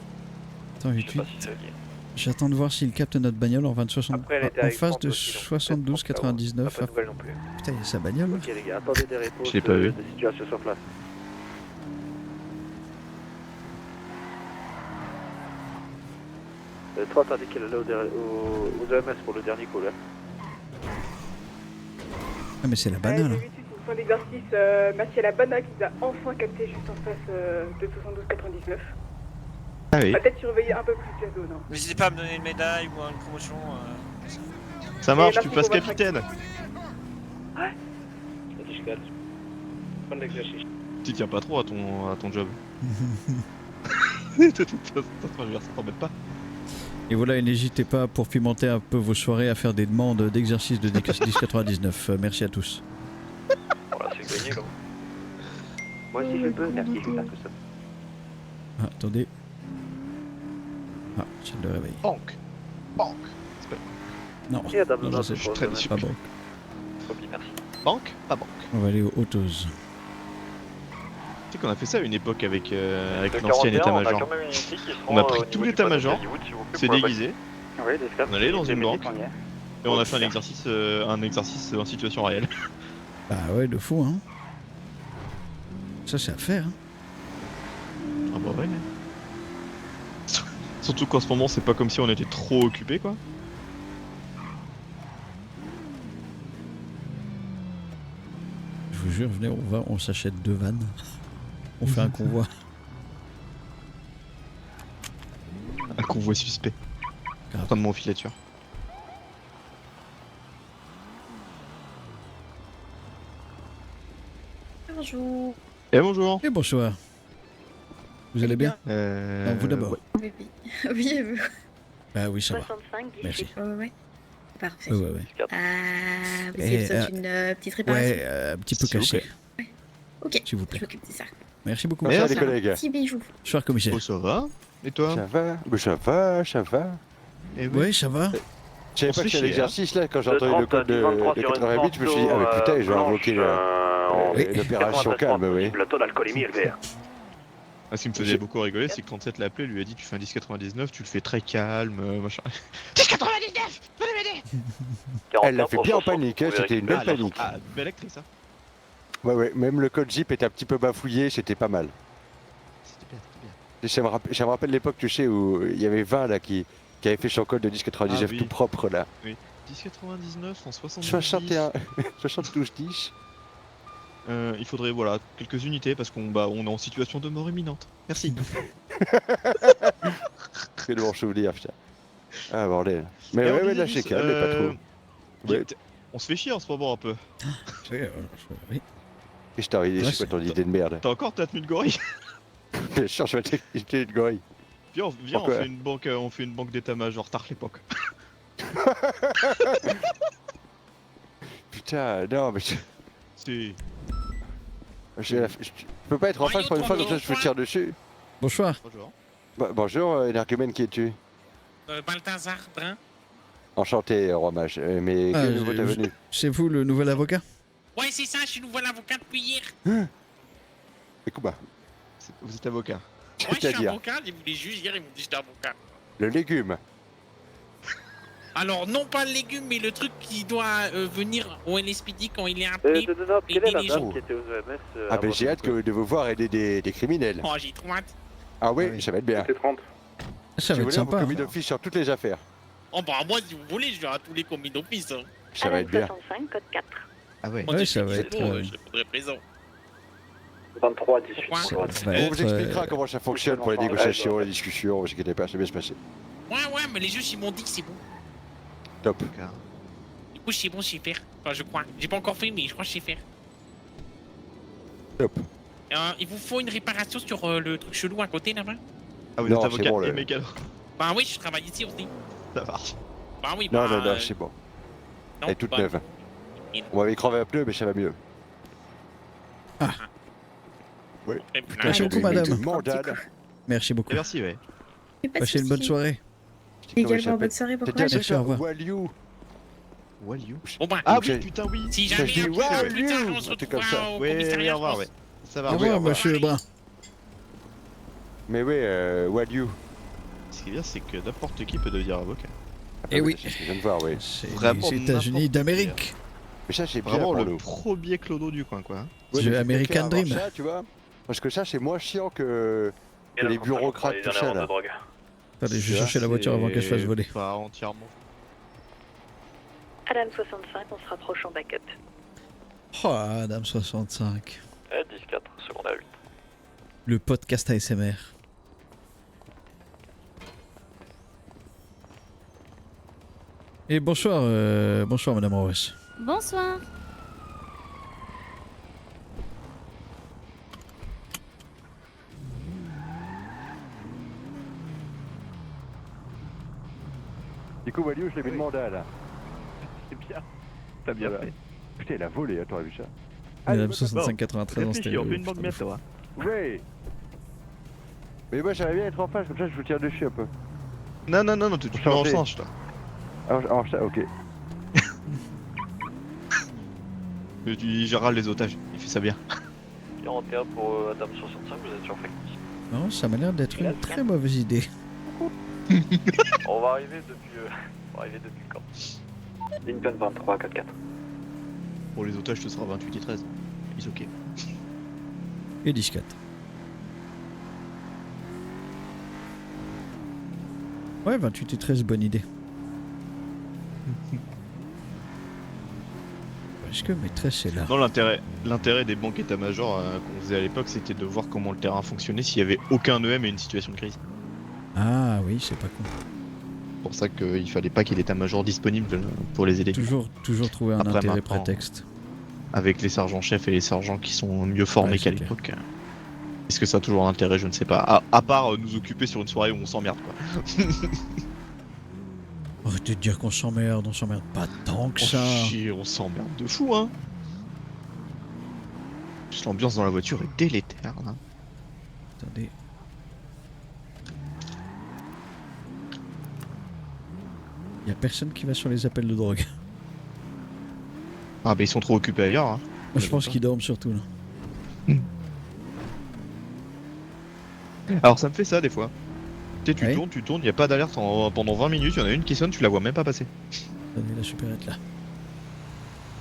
Attends, Je sais 88. pas si c'est lié. J'attends de voir s'il capte notre bagnole en 20-60. Après, elle était En avec face 30 de aussi, donc 72-99. Pas de nouvelles non plus. Putain, il y a sa bagnole. Ok les gars, attendez des réponses Je l'ai pas vu. de situation sur place. 3 t'as dit qu'elle allait aux EMS pour le dernier call. Ah, mais c'est la banane. J'ai vu une fin d'exercice, Mathieu Labana qui a enfin capté juste en face de 72-99. Ah oui. Peut-être surveiller un peu plus la zone. Hein. N'hésitez pas à me donner une médaille ou une promotion. Ça marche, Et tu merci passes pour votre capitaine. Ouais. Fin de l'exercice. Tu tiens pas trop à ton job. De toute façon, ça t'embête pas. Et voilà, et n'hésitez pas pour pimenter un peu vos soirées à faire des demandes d'exercice de 1099. Merci à tous. Voilà, c'est gagné là. Moi aussi je peux, merci, je vais faire tout ça. Ah, attendez. Ah, j'ai le réveil. Banque. Non, Et Adam, non, c'est très pas déçu. bon. Merci. Banque, pas banque. On va aller aux autos. Tu sais qu'on a fait ça à une époque avec Le l'ancien 41, état-major. On a quand même une unité qui On a pris tout l'état-major, s'est déguisé, Oui, des scraps. on allait dans une banque, on y est. et on a fait un exercice en situation réelle. Bah ouais, de fou, hein. Ça, c'est à faire, hein. Ah bah ouais. Surtout qu'en ce moment, c'est pas comme si on était trop occupés, quoi. Je vous jure, venez, on s'achète 2 vannes. On fait un convoi. Un convoi suspect. En train de m'enfilature. Bonjour. Et bonjour. Et bonsoir. Vous allez bien? Non, vous d'abord. ouais. Oui, oui. Oui, et vous? Bah oui, ça va. 65, Merci. Ouais. Parfait. Ouais. Vous Et, avez besoin d'une petite réparation? Ouais, un petit peu S'il vous caché. Ok, S'il vous plaît. je m'occupe de ça. Merci beaucoup. Merci, Ça va, petit bijou. Bonsoir, commissaire. Oh, ça va. Et toi? Ça va, ça va. Eh Ouais, ça va. Je savais On pas se que fait c'était chier, l'exercice là, quand j'ai entendu le code de 88, je me suis dit, ah mais putain, je vais invoquer l'opération calme, oui. Le taux d'alcoolémie élevé. Ah, ce qui me faisait beaucoup rigoler, c'est que 37 l'a appelé, lui a dit tu fais un 10,99, tu le fais très calme, machin. 10,99 venez m'aider. Elle l'a fait bien en panique, hein, c'était une belle panique. Ah, belle actrice, hein. Ouais, même le code Jeep était un petit peu bafouillé, c'était pas mal. C'était bien. Ça me rappelle l'époque, tu sais, où il y avait 20 là qui avait fait son code de 10,99 Ah oui. tout propre là. Oui. 10,99 en 70. 61, 72 10. Il faudrait voilà quelques unités parce qu'on on est en situation de mort imminente. Merci. C'est le bon souvenir, putain. Ah bordel. Mais Et ouais, alors, là Didier, c'est calme, mais pas trop. Ouais. On se fait chier en ce moment un peu. Oui. Et je t'ai arrivé, Ouais, c'est quoi ton idée de merde? T'as encore ta tenue de gorille? Bien sûr, je vais t'expliquer une gorille. Viens, on Pourquoi fait une banque d'état-major tard l'époque. Putain, non, mais C'est. je peux pas être en face pour une fois, comme ça je me tire dessus. Bonsoir. Bonjour. Bonjour, énergumène, qui es-tu? Balthazar Brun. Enchanté, roi mage. Mais Ah, que nouveau t'es venu? C'est vous le nouvel avocat? Ouais, c'est ça, je suis nouveau avocat depuis hier. Et Kuba. Vous êtes avocat. Ouais, je suis C'est-à-dire avocat, les juges hier ils m'ont dit que j'étais avocat. le légume. Alors, non pas le légume, mais le truc qui doit venir au LSPD quand il est appelé. Quelle est la les dame gens. qui était aux EMS? Ah ben j'ai hâte de vous voir aider des criminels. Oh, j'ai trop hâte. Ah oui, ça va être bien. C'est 30. Ça va être Vous sympa. commis hein. d'office sur toutes les affaires. Oh, bah, moi, si vous voulez, je vais à tous les commis d'office. Hein. Ça va être bien. 65, code 4. Ah ouais. Moi, Ouais, je ça suis va être, dispo, je répondrai présent. 23, 18. Pourquoi Ça va On vous être, expliquera comment ça fonctionne pour les négociations, les discussions, vous inquiétez pas, ça va bien se passer. Ouais, mais les juges ils m'ont dit que c'est bon. Top. Du coup, je sais bon, je sais faire. Enfin, je crois. J'ai pas encore fait, mais je crois que je sais faire. Top. Il vous faut une réparation sur le truc chelou à côté là-bas? Ah, vous Non, êtes c'est avocat bon, et le- mécano. Bah oui, je travaille ici aussi. Ça marche. Bah oui, Non, bah. c'est bon. non, Elle est toute bah, neuve. et- On m'avait crevé un pneu, mais ça va mieux. Oui. et puis là, Merci J'ai beaucoup, des madame. mandades. Merci beaucoup. Et merci, ouais. Passez une bonne soirée. Également, bonne soirée, bon C'était courage. Merci, au revoir. Walliou. Walliou. Bon bah, Ah Ok. oui, putain, oui. si ça, jamais je dis un petit peu plus tard, Walliou, on se un truc comme retrouvera ça. au Oui, commissariat, au revoir, je ouais. pense. Ça va. Au oui, au revoir, revoir. monsieur Brun. Mais oui, Walliou. Ce qui est bien, c'est que n'importe qui peut devenir avocat. Eh oui. C'est ce que je viens de voir, oui. C'est Vraiment les États-Unis n'importe d'Amérique. Mais ça, c'est bien Vraiment pour le nous. premier clodo du coin, quoi. Ouais, The mais c'est American clair, avoir Dream. ça, tu vois. Parce que ça, c'est moins chiant que les bureaucrates, tout ça, là. Attendez, je vais chercher la voiture avant qu'elle se fasse voler. Pas entièrement. Adam 65, on se rapproche en backup. Oh, Adam 65. 10-4, seconde à 8. Le podcast ASMR. Et bonsoir, bonsoir Madame Roos. Bonsoir. Du coup, Walio, je l'ai mis le mandat là. C'est bien. T'as bien fait. Putain, il a volé, t'aurais vu ça. Madame 6593 en stéréo. On fait une banque bientôt. Ouais. Mais moi, j'aimerais bien être en face, comme ça je vous tire dessus un peu. Non, tu peux en change, toi. En change, ok. Je râle les otages, il fait ça bien. 41 pour Adam 65, vous êtes sur Flex. Non, ça m'a l'air d'être une très mauvaise idée. On va arriver depuis le camp. Lincoln 23, 4-4. Pour les otages, ce sera 28 et 13. Ils ok. Et 10-4. Ouais, 28 et 13, bonne idée. Est-ce que maîtresse est là? Non, l'intérêt des banques état-major qu'on faisait à l'époque, c'était de voir comment le terrain fonctionnait s'il y avait aucun EM et une situation de crise. Ah oui, c'est pas con. C'est pour ça qu'il fallait pas qu'il y ait l'état-major disponible pour les aider. Toujours trouver un Après, intérêt maintenant, prétexte. Avec les sergents-chefs et les sergents qui sont mieux formés qu'à l'époque. Est-ce que ça a toujours un intérêt? Je ne sais pas. À part nous occuper sur une soirée où on s'emmerde, quoi. Arrêtez de dire qu'on s'emmerde, on s'emmerde pas tant que ça. On s'emmerde de fou, hein. Juste l'ambiance dans la voiture est délétère, là. Attendez. Y'a personne qui va sur les appels de drogue. Ah bah ils sont trop occupés ailleurs, hein. Moi, je pense qu'ils dorment surtout là. Alors ça me fait ça des fois. Tu sais, tu tournes, y a pas d'alerte pendant 20 minutes, y en a une qui sonne, tu la vois même pas passer. Attendez, la supérette là.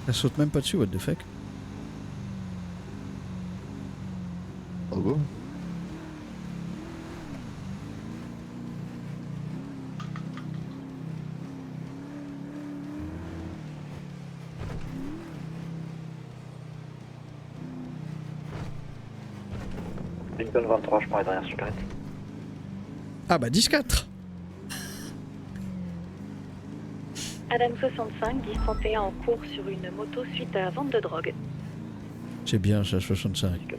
Elle saute même pas dessus, what the fuck. Oh bon. Lincoln 23, je prends la dernière supérette. Ah bah 10-4. Adam 65, 10-31 en cours sur une moto suite à vente de drogue. C'est bien ça, 65.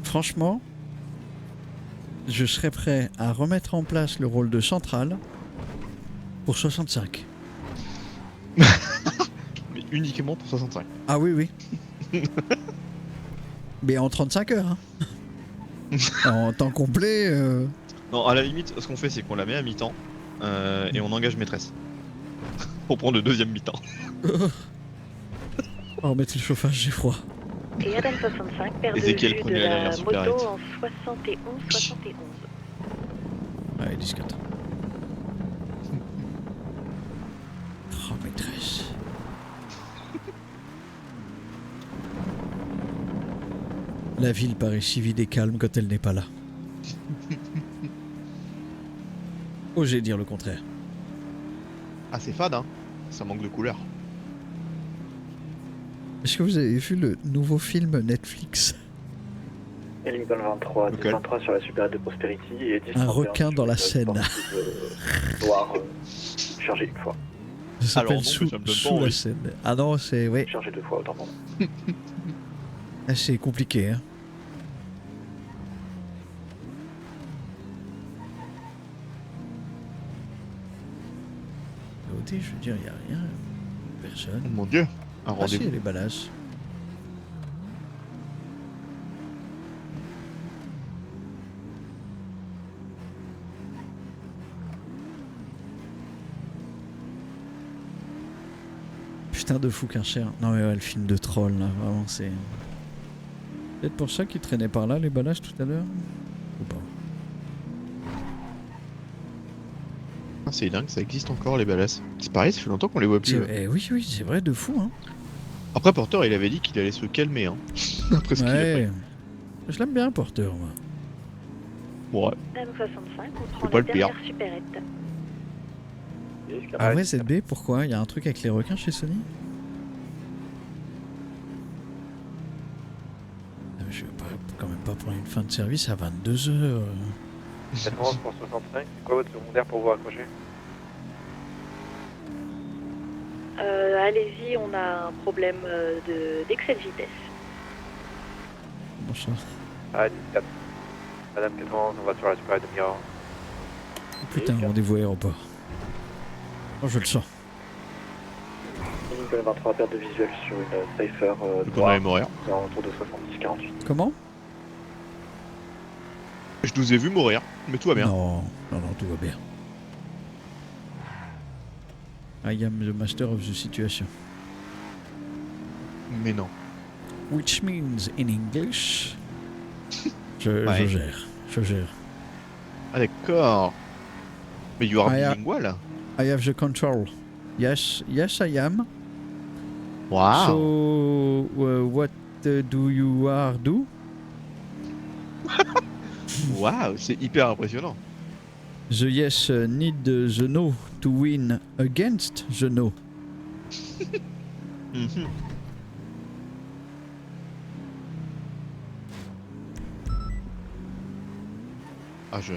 Franchement, je serais prêt à remettre en place le rôle de centrale pour 65. Mais uniquement pour 65. Ah oui, oui. Mais en 35 heures. Hein. En temps complet. Non, à la limite, ce qu'on fait, c'est qu'on la met à mi-temps et on engage maîtresse. Pour prendre le deuxième mi-temps. Oh, mettez le chauffage, j'ai froid. Et Adam 65 perd de vue de la moto en 71-71. Allez, 10-4. Oh, maîtresse. La ville paraît si vide et calme quand elle n'est pas là. Osez dire le contraire. Ah, c'est fade, hein. Ça manque de couleur. Est-ce que vous avez vu le nouveau film Netflix? Et Lincoln 23, 10-23 sur la supérette de Prosperity et 10 Un requin dans la Seine. Noir, chargé une fois. Ça s'appelle Sous la Seine. Ah non, c'est... Oui. Chargé 2 fois, autant pour moi. Ah, c'est compliqué, hein. Je veux dire, il n'y a rien, personne. Oh mon dieu, un rendez-vous. rendez-vous. Les balasses. Putain de fou qu'un cher. Non mais ouais, le film de troll là, vraiment c'est... Peut-être pour ça qu'il traînait par là les balasses tout à l'heure. Ou pas. Ah, c'est dingue, ça existe encore les balasses. C'est pareil, ça fait longtemps qu'on les voit plus. Oui, oui, c'est vrai, de fou, hein. Après, Porter, il avait dit qu'il allait se calmer, hein. Après ce qu'il a fait. Je l'aime bien, Porter, moi. Ouais. Adam 65, on prend pas la le pire. dernière supérette. En vrai, ZB, pourquoi? Il y a un truc avec les requins chez Sony? Je vais quand même pas prendre une fin de service à 22h. 91 pour 65, c'est quoi votre secondaire pour vous raccrocher? Allez-y, on a un problème d'excès de vitesse. Bon sang. Ah, 14. Madame 91, on va sur la supérieure de Mirror. Putain, rendez-vous à l'aéroport. Oh, je le sens. Lincoln 23, perte de visuel sur une Cypher On a mourir. autour de 70-48. Comment? Je nous ai vu mourir, mais tout va bien. Non, tout va bien. I am the master of the situation. Mais non. Which means in English. Je gère. Ah d'accord. Mais you are bilingual. I have the control. Yes, I am. Wow. So, what do you do? Waouh, c'est hyper impressionnant. The yes need the no to win against the no. Ah, je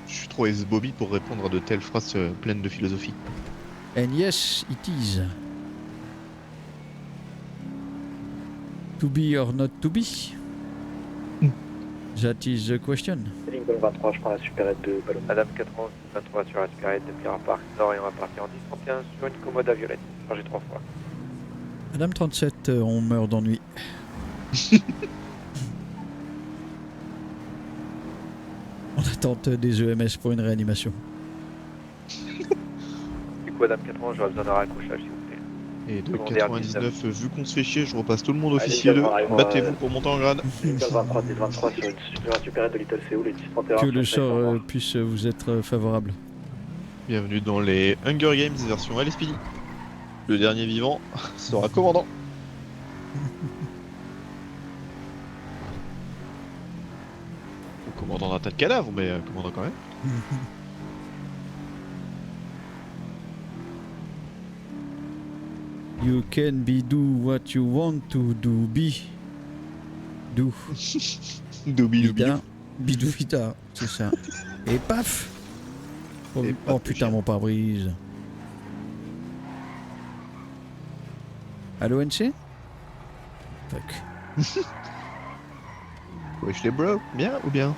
suis trop Bobby pour répondre à de telles phrases pleines de philosophie. And yes, it is. To be or not to be? That is the question. Lincoln 23, je prends la supérette de Ballon. Madame 91, 23 sur la supérette de Mirror Park Nord et on va partir en 10-31 sur une commode à violette. Chargé 3 fois. Madame 37, on meurt d'ennui. En attente des EMS pour une réanimation. Du coup, Madame 91, j'aurai besoin d'un raccrochage s'il vous plaît. Et de Secondaire 99, vu qu'on se fait chier, je repasse tout le monde Allez, officier 2. arrivons, Battez-vous pour monter en grade. Lincoln 23, D23 sur une supérette de Little Seoul et 10-31. Que le sort puisse vous être favorable. Bienvenue dans les Hunger Games version LSPD. Le dernier vivant sera commandant. Ou commandant d'un tas de cadavres, mais commandant quand même. You can be do what you want to do be. Do. Doobidou. Bidou vita, c'est ça. Et paf. Oh putain, mon pare-brise. Allo NC? Fuck. Wesh les bros, bien ou bien?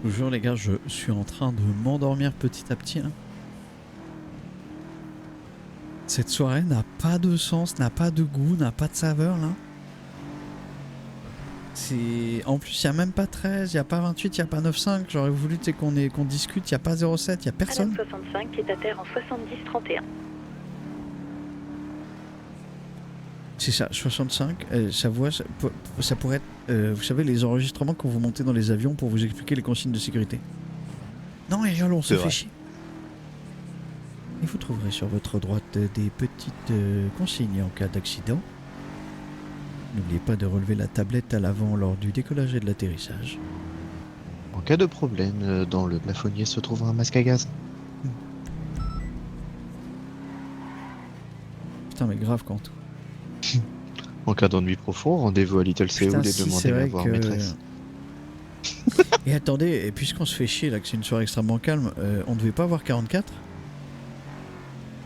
Je vous jure les gars, je suis en train de m'endormir petit à petit. Hein. Cette soirée n'a pas de sens, n'a pas de goût, n'a pas de saveur là. C'est... En plus, il n'y a même pas 13, il n'y a pas 28, il n'y a pas 9,5. J'aurais voulu qu'on discute, il n'y a pas 0,7, il n'y a personne. Adam 65 qui est à terre en 70-31. C'est ça, 65. Ça pourrait être, vous savez, les enregistrements quand vous montez dans les avions pour vous expliquer les consignes de sécurité. Non, et on se fait chier. Et vous trouverez sur votre droite des petites consignes en cas d'accident. N'oubliez pas de relever la tablette à l'avant lors du décollage et de l'atterrissage. En cas de problème, dans le plafonnier se trouvera un masque à gaz. Putain, mais grave quand. En cas d'ennui profond, rendez-vous à Little Seoul et demandez à voir maîtresse. Et attendez, et puisqu'on se fait chier là, que c'est une soirée extrêmement calme, on devait pas avoir 44 ?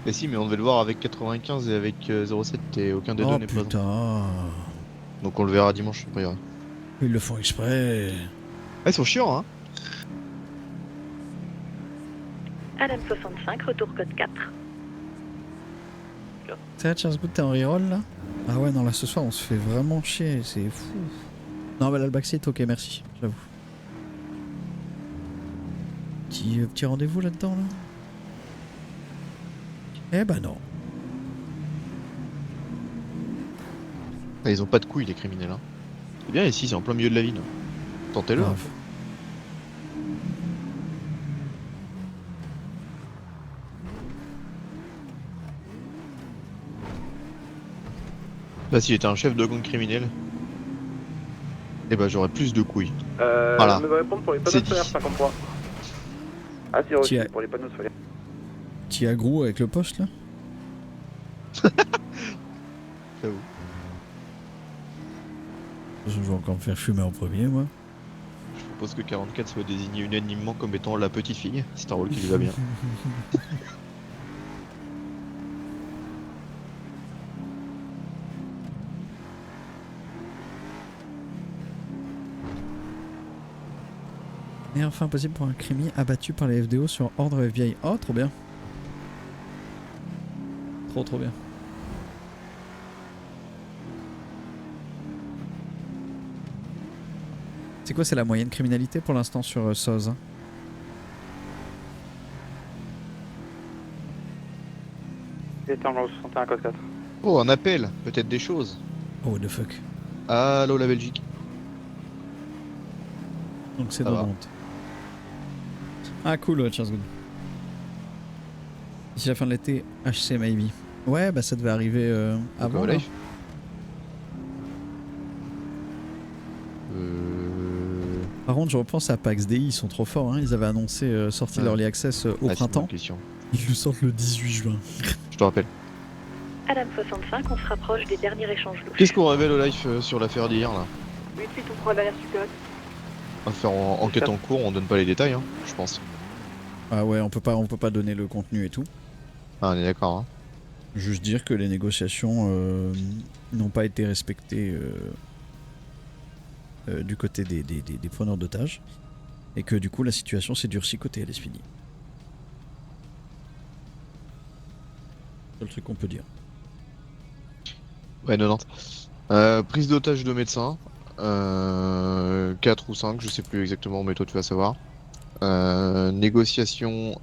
Mais si, mais on devait le voir avec 95 et avec 07 et aucun des deux n'est présent. Putain. Donc on le verra dimanche, a priori. Ils le font exprès. Ah, ils sont chiants, hein. Adam 65, retour code 4. Ça va, Charles Good, t'es en reroll là? Ah ouais, non, là ce soir on se fait vraiment chier, c'est fou. Non, mais là le backseat, ok, merci, j'avoue. Petit rendez-vous là-dedans là? Eh ben non. Ah, ils ont pas de couilles les criminels, hein. C'est bien ici, c'est en plein milieu de la ville. Tentez-le. Bah s'il était un chef de gang criminel, eh bah j'aurais plus de couilles. Voilà. Me va répondre pour les panneaux C'est solaires dit. 53. Ah, c'est reçu Tiens. pour les panneaux solaires. T'y as gros avec le poste là? J'avoue. Je vais encore me faire fumer en premier, moi. Je propose que 44 soit désigné unanimement comme étant la petite fille. C'est un rôle qui lui va bien. Et enfin possible pour un crimi abattu par les FDO sur ordre FBI. Oh, trop bien. Trop bien. C'est quoi, c'est la moyenne criminalité pour l'instant sur SOZ? C'est en 61 code 4. Oh, un appel, peut-être des choses. Oh, what the fuck. Allô la Belgique. Donc c'est Ça va. 90. Ah cool, ouais, Charles Good. D'ici la fin de l'été, HC maybe. Ouais, bah ça devait arriver avant. Encore là. live. Par contre, je repense à PAX DI, ils sont trop forts. Hein. Ils avaient annoncé sortie de l'Early Access au Ah, c'est une printemps. bonne question. Ils le sortent le 18 juin. Je te rappelle. Adam 65, on se rapproche des derniers échanges louches. Qu'est-ce qu'on révèle au live sur l'affaire d'hier là? 8-8, on prend la dernière super. On va faire enquête en cours, on donne pas les détails, hein, je pense. Ah ouais, on peut pas donner le contenu et tout. Ah, on est d'accord. Hein. Juste dire que les négociations n'ont pas été respectées du côté des preneurs d'otages. Et que du coup la situation s'est durcie côté LSPD. C'est le truc qu'on peut dire. Ouais, 90. Prise d'otage de médecins. 4 ou 5, je sais plus exactement, mais toi tu vas savoir. Négociation.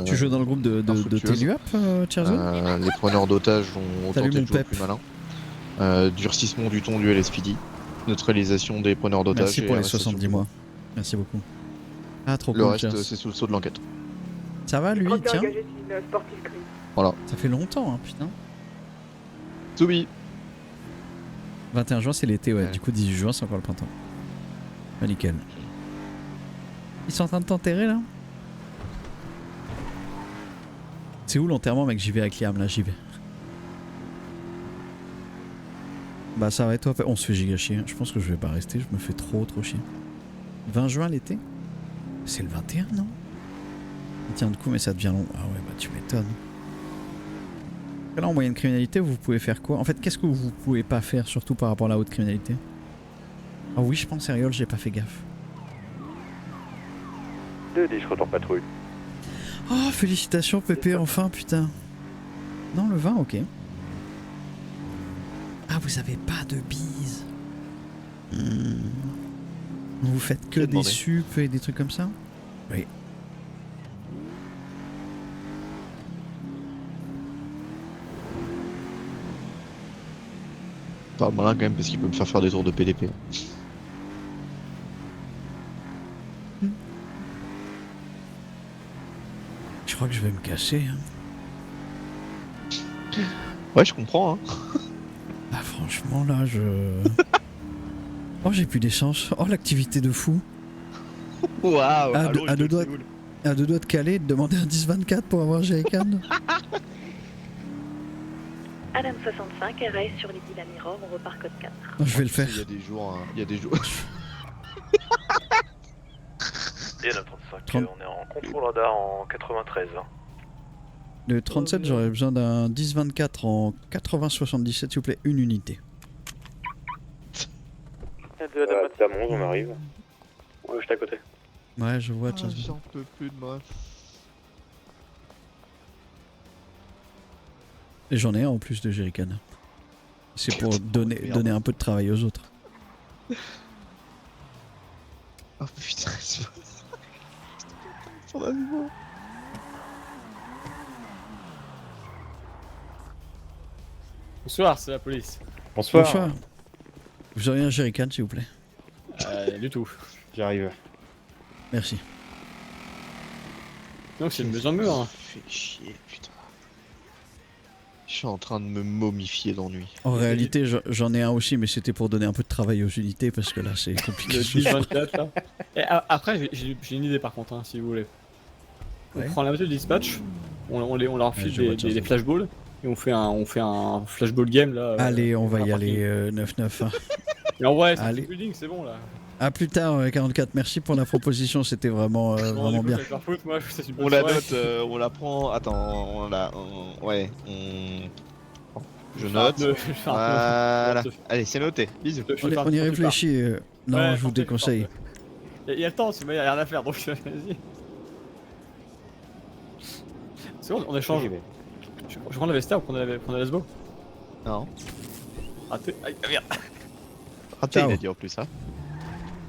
Tu joues dans le groupe de Téluap, Tcherzo? Les preneurs d'otages ont Salut, tenté mon de jouer pep. plus malin. Durcissement du ton du LSPD. Neutralisation des preneurs d'otages. Merci et pour les arrestation 70 du mois. Merci beaucoup. Ah, trop Le cool, reste, Chers. c'est sous le sceau de l'enquête. Ça va lui, tiens? engagé c'est une sportive crime. Voilà. Ça fait longtemps, hein, putain. Soubi. 21 juin, c'est l'été, ouais. Du coup, 18 juin, c'est encore le printemps. Ah, nickel. Ils sont en train de t'enterrer, là? C'est où l'enterrement, mec? J'y vais avec Liam, là, j'y vais. Bah, ça va et toi? On se fait giga chier. Je pense que je vais pas rester, je me fais trop chier. 20 juin, l'été? C'est le 21, non? Il tient de coup, mais ça devient long. Ah ouais, bah, tu m'étonnes. Là, en moyenne criminalité, vous pouvez faire quoi? En fait, qu'est-ce que vous pouvez pas faire, surtout par rapport à la haute criminalité? Ah oui, je pense, Ariol, j'ai pas fait gaffe. 2-10, je retourne patrouille. Oh, félicitations, Pépé, enfin, putain. Non, le 20, ok. Ah, vous avez pas de bise. Vous faites que J'ai des demandé. sup et des trucs comme ça? Oui. Pas malin quand même parce qu'il peut me faire faire des tours de PDP. Je crois que je vais me cacher. Hein. Ouais, je comprends. Hein. Ah, franchement, là, je... Oh, j'ai plus d'échange. Oh, l'activité de fou. Waouh. À deux doigts de caler, de demander un 10-24 pour avoir Jerrycan. Adam 65, RS sur les îles Amirov, on repart code 4. Je vais le faire. Il y a des jours. Hein. Il y a des jours. Et 935, on est en contrôle radar en 93. Hein. Le 37, j'aurais besoin d'un 10-24 en 80-77, s'il vous plaît, une unité. Dame 11, on arrive. Ouais, j'étais à côté. Ouais, je vois, Ah, tiens. j'en peux plus de moi. Et j'en ai un en plus de Jerrycan. C'est pour donner un peu de travail aux autres. Oh putain, c'est son avion. Bonsoir, c'est la police. Bonsoir. Vous auriez un Jerrycan, s'il vous plaît? Du tout. J'arrive. Merci. Donc c'est une maison mûre. Hein. Fais chier, putain. Je suis en train de me momifier d'ennui. En réalité, j'en ai un aussi, mais c'était pour donner un peu de travail aux unités parce que là, c'est compliqué. Le 10-24 là. Et après, j'ai une idée par contre, hein, si vous voulez. Ouais. On prend la voiture de dispatch, on leur file Ouais, des flashballs, et on fait un flashball game là. Allez, on va y aller 9-9. Hein. Mais en vrai, Allez. c'est building, c'est bon là. À plus tard, 44. Merci pour la proposition, c'était vraiment, vraiment bien. On la note, on la prend. Attends, on la. Ouais, je note. Voilà. Allez, c'est noté. Bisous. On y réfléchit. Non, Ouais, je vous déconseille. Il y a le temps, il y a rien à faire donc vas-y. C'est bon, on échange. Je prends la Vesta ou prends la Lesbo? Non. Raté. Aïe, merde. Raté, il a dit en plus, hein.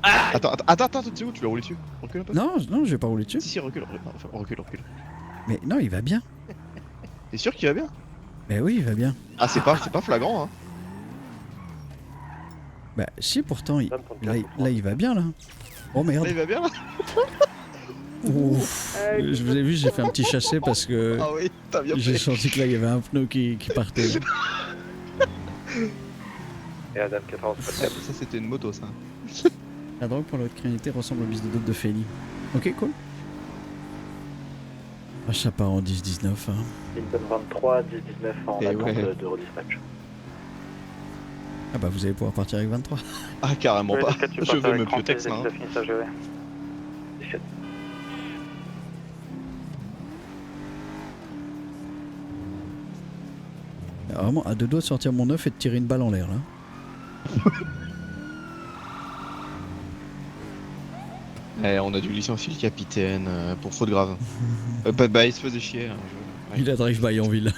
Ah Attends, tu sais où tu vas rouler dessus? Recule un peu. Non, je vais pas rouler dessus. Si, recule. Mais non, il va bien. T'es sûr qu'il va bien? Mais oui, il va bien. Ah, c'est pas flagrant, hein. Bah, si, pourtant, là, il va bien, là. Oh merde. Là, il va bien, là. Ouf. Je vous ai vu, j'ai fait un petit chassé parce que ah oui, t'as bien j'ai fait. senti que là, il y avait un pneu qui partait. Là. Et Adam 14. Ça, c'était une moto, ça. La drogue pour la haute criminalité ressemble au bis de dope de Feli. Ok, cool. Ah, ça part en 10-19. Hein. Lincoln 23, 10-19 en Et attente ouais. de redispatch. Ah bah, vous allez pouvoir partir avec 23. Ah, carrément pas. Je veux me piotex, hein. Vraiment, à deux doigts de sortir mon œuf et de tirer une balle en l'air, là. On a dû licencier le capitaine pour faute grave. Bah, il se faisait chier. Hein, Il a drive-by en ville.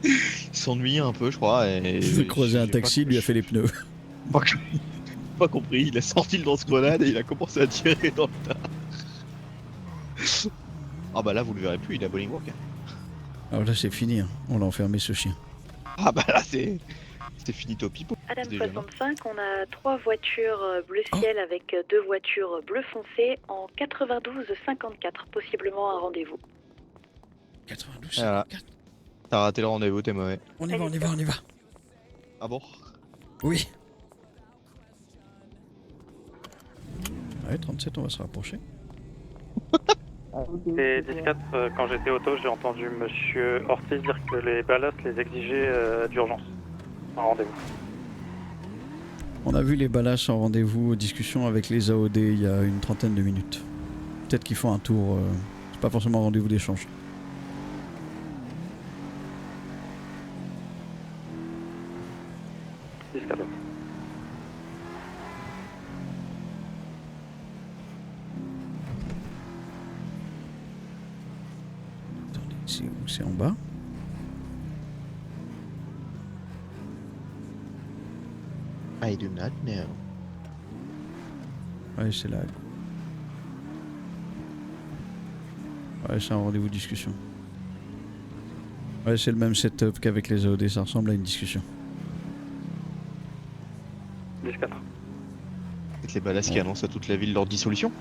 Il s'ennuyait un peu, je crois. Et Il a croisé un taxi, il lui a fait les pneus. Pas compris, il a sorti le lance-grenade et il a commencé à tirer dans le tas. Ah bah là, vous le verrez plus, il a bowling walk. Alors là, c'est fini, hein. On l'a enfermé, ce chien. Ah bah là, c'est finito pipo. Adam 65, on a 3 voitures bleu ciel avec 2 voitures bleu foncé en 92-54, possiblement un rendez-vous. 92, voilà. T'as raté le rendez-vous, t'es mauvais. On y va. Ah bon? Oui. Ouais, 37, on va se rapprocher. Et 10-4, quand j'étais auto, j'ai entendu monsieur Ortiz dire que les ballasts les exigeaient d'urgence. Un rendez-vous. On a vu les ballasts en rendez-vous, discussion avec les AOD il y a une trentaine de minutes. Peut-être qu'ils font un tour, c'est pas forcément un rendez-vous d'échange. Attendez, c'est où? C'est en bas? I do not know. Ouais, c'est là. Ouais, c'est un rendez-vous discussion. Ouais, c'est le même setup qu'avec les AOD, ça ressemble à une discussion. 10-4. Peut-être les ballasts qui annoncent à toute la ville leur dissolution.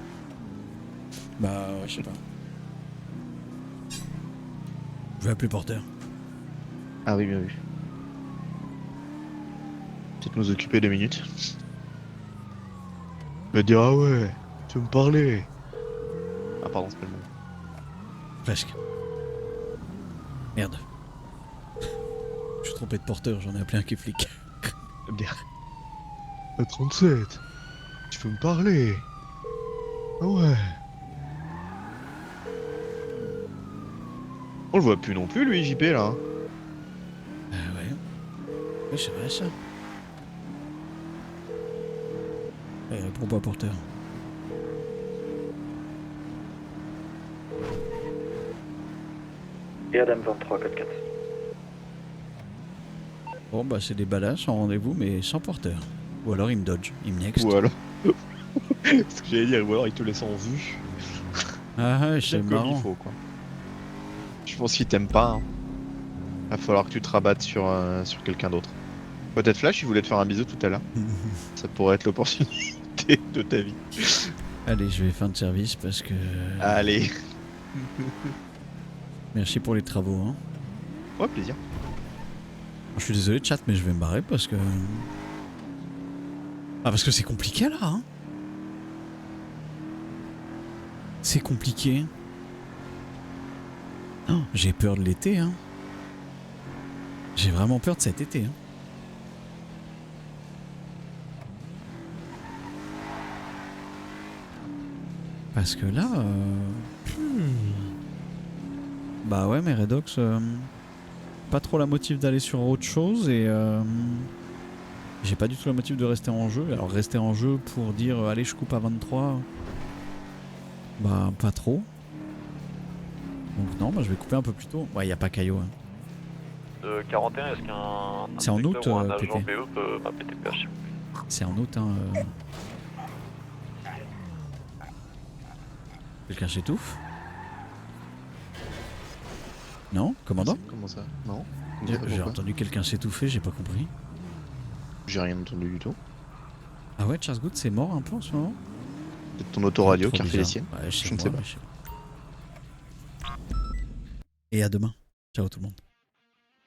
Bah, ouais, je sais pas. Je vais appeler Porter. Ah oui, bien vu. Peut-être nous occuper 2 minutes. Il va dire ah ouais, tu veux me parler. Ah pardon, c'est pas le mot. Presque. Merde. Je suis trompé de porteur, j'en ai appelé un qui est flic. Bien. 37, tu veux me parler. Ah ouais. On le voit plus non plus lui, JP là. Ouais. Ouais, c'est vrai ça. Ouais, réponds pas porteur. Et Adam 23, 4-4. Bon bah c'est des ballasts en rendez-vous mais sans porteur. Ou alors il me dodge, il me next. Ou alors. Ce que j'allais dire, ou alors il te laisse en vue. Ah ouais, c'est Comme marrant. il faut, quoi. Je pense qu'il t'aime pas. Hein. Va falloir que tu te rabattes sur quelqu'un d'autre. Peut-être Flash, il voulait te faire un bisou tout à l'heure. Ça pourrait être l'opportunité de ta vie. Allez, je vais fin de service parce que... Allez. Merci pour les travaux. Hein. Ouais, plaisir. Je suis désolé chat, mais je vais me barrer parce que... Ah, parce que c'est compliqué là, hein. C'est compliqué. Oh, j'ai peur de l'été, hein. J'ai vraiment peur de cet été, hein. Parce que là... Bah ouais, mais Redox... pas trop la motive d'aller sur autre chose et... J'ai pas du tout la motive de rester en jeu. Alors rester en jeu pour dire allez je coupe à 23... Bah pas trop. Donc non, bah, je vais couper un peu plus tôt. Ouais, y a pas Caillot. Hein. 41, est-ce qu'un... C'est en août, ou un PT. agent PE peut m'appeler PH, s'il vous plaît. C'est en août, hein. Quelqu'un s'étouffe? Non? Commandant? Comment ça? Non. J'ai entendu quelqu'un s'étouffer, j'ai pas compris. J'ai rien entendu du tout. Ah ouais, Charles Good c'est mort un peu en ce moment? Peut-être ton autoradio qui a fait les siennes. Ouais, je ne sais pas. Et à demain. Ciao tout le monde.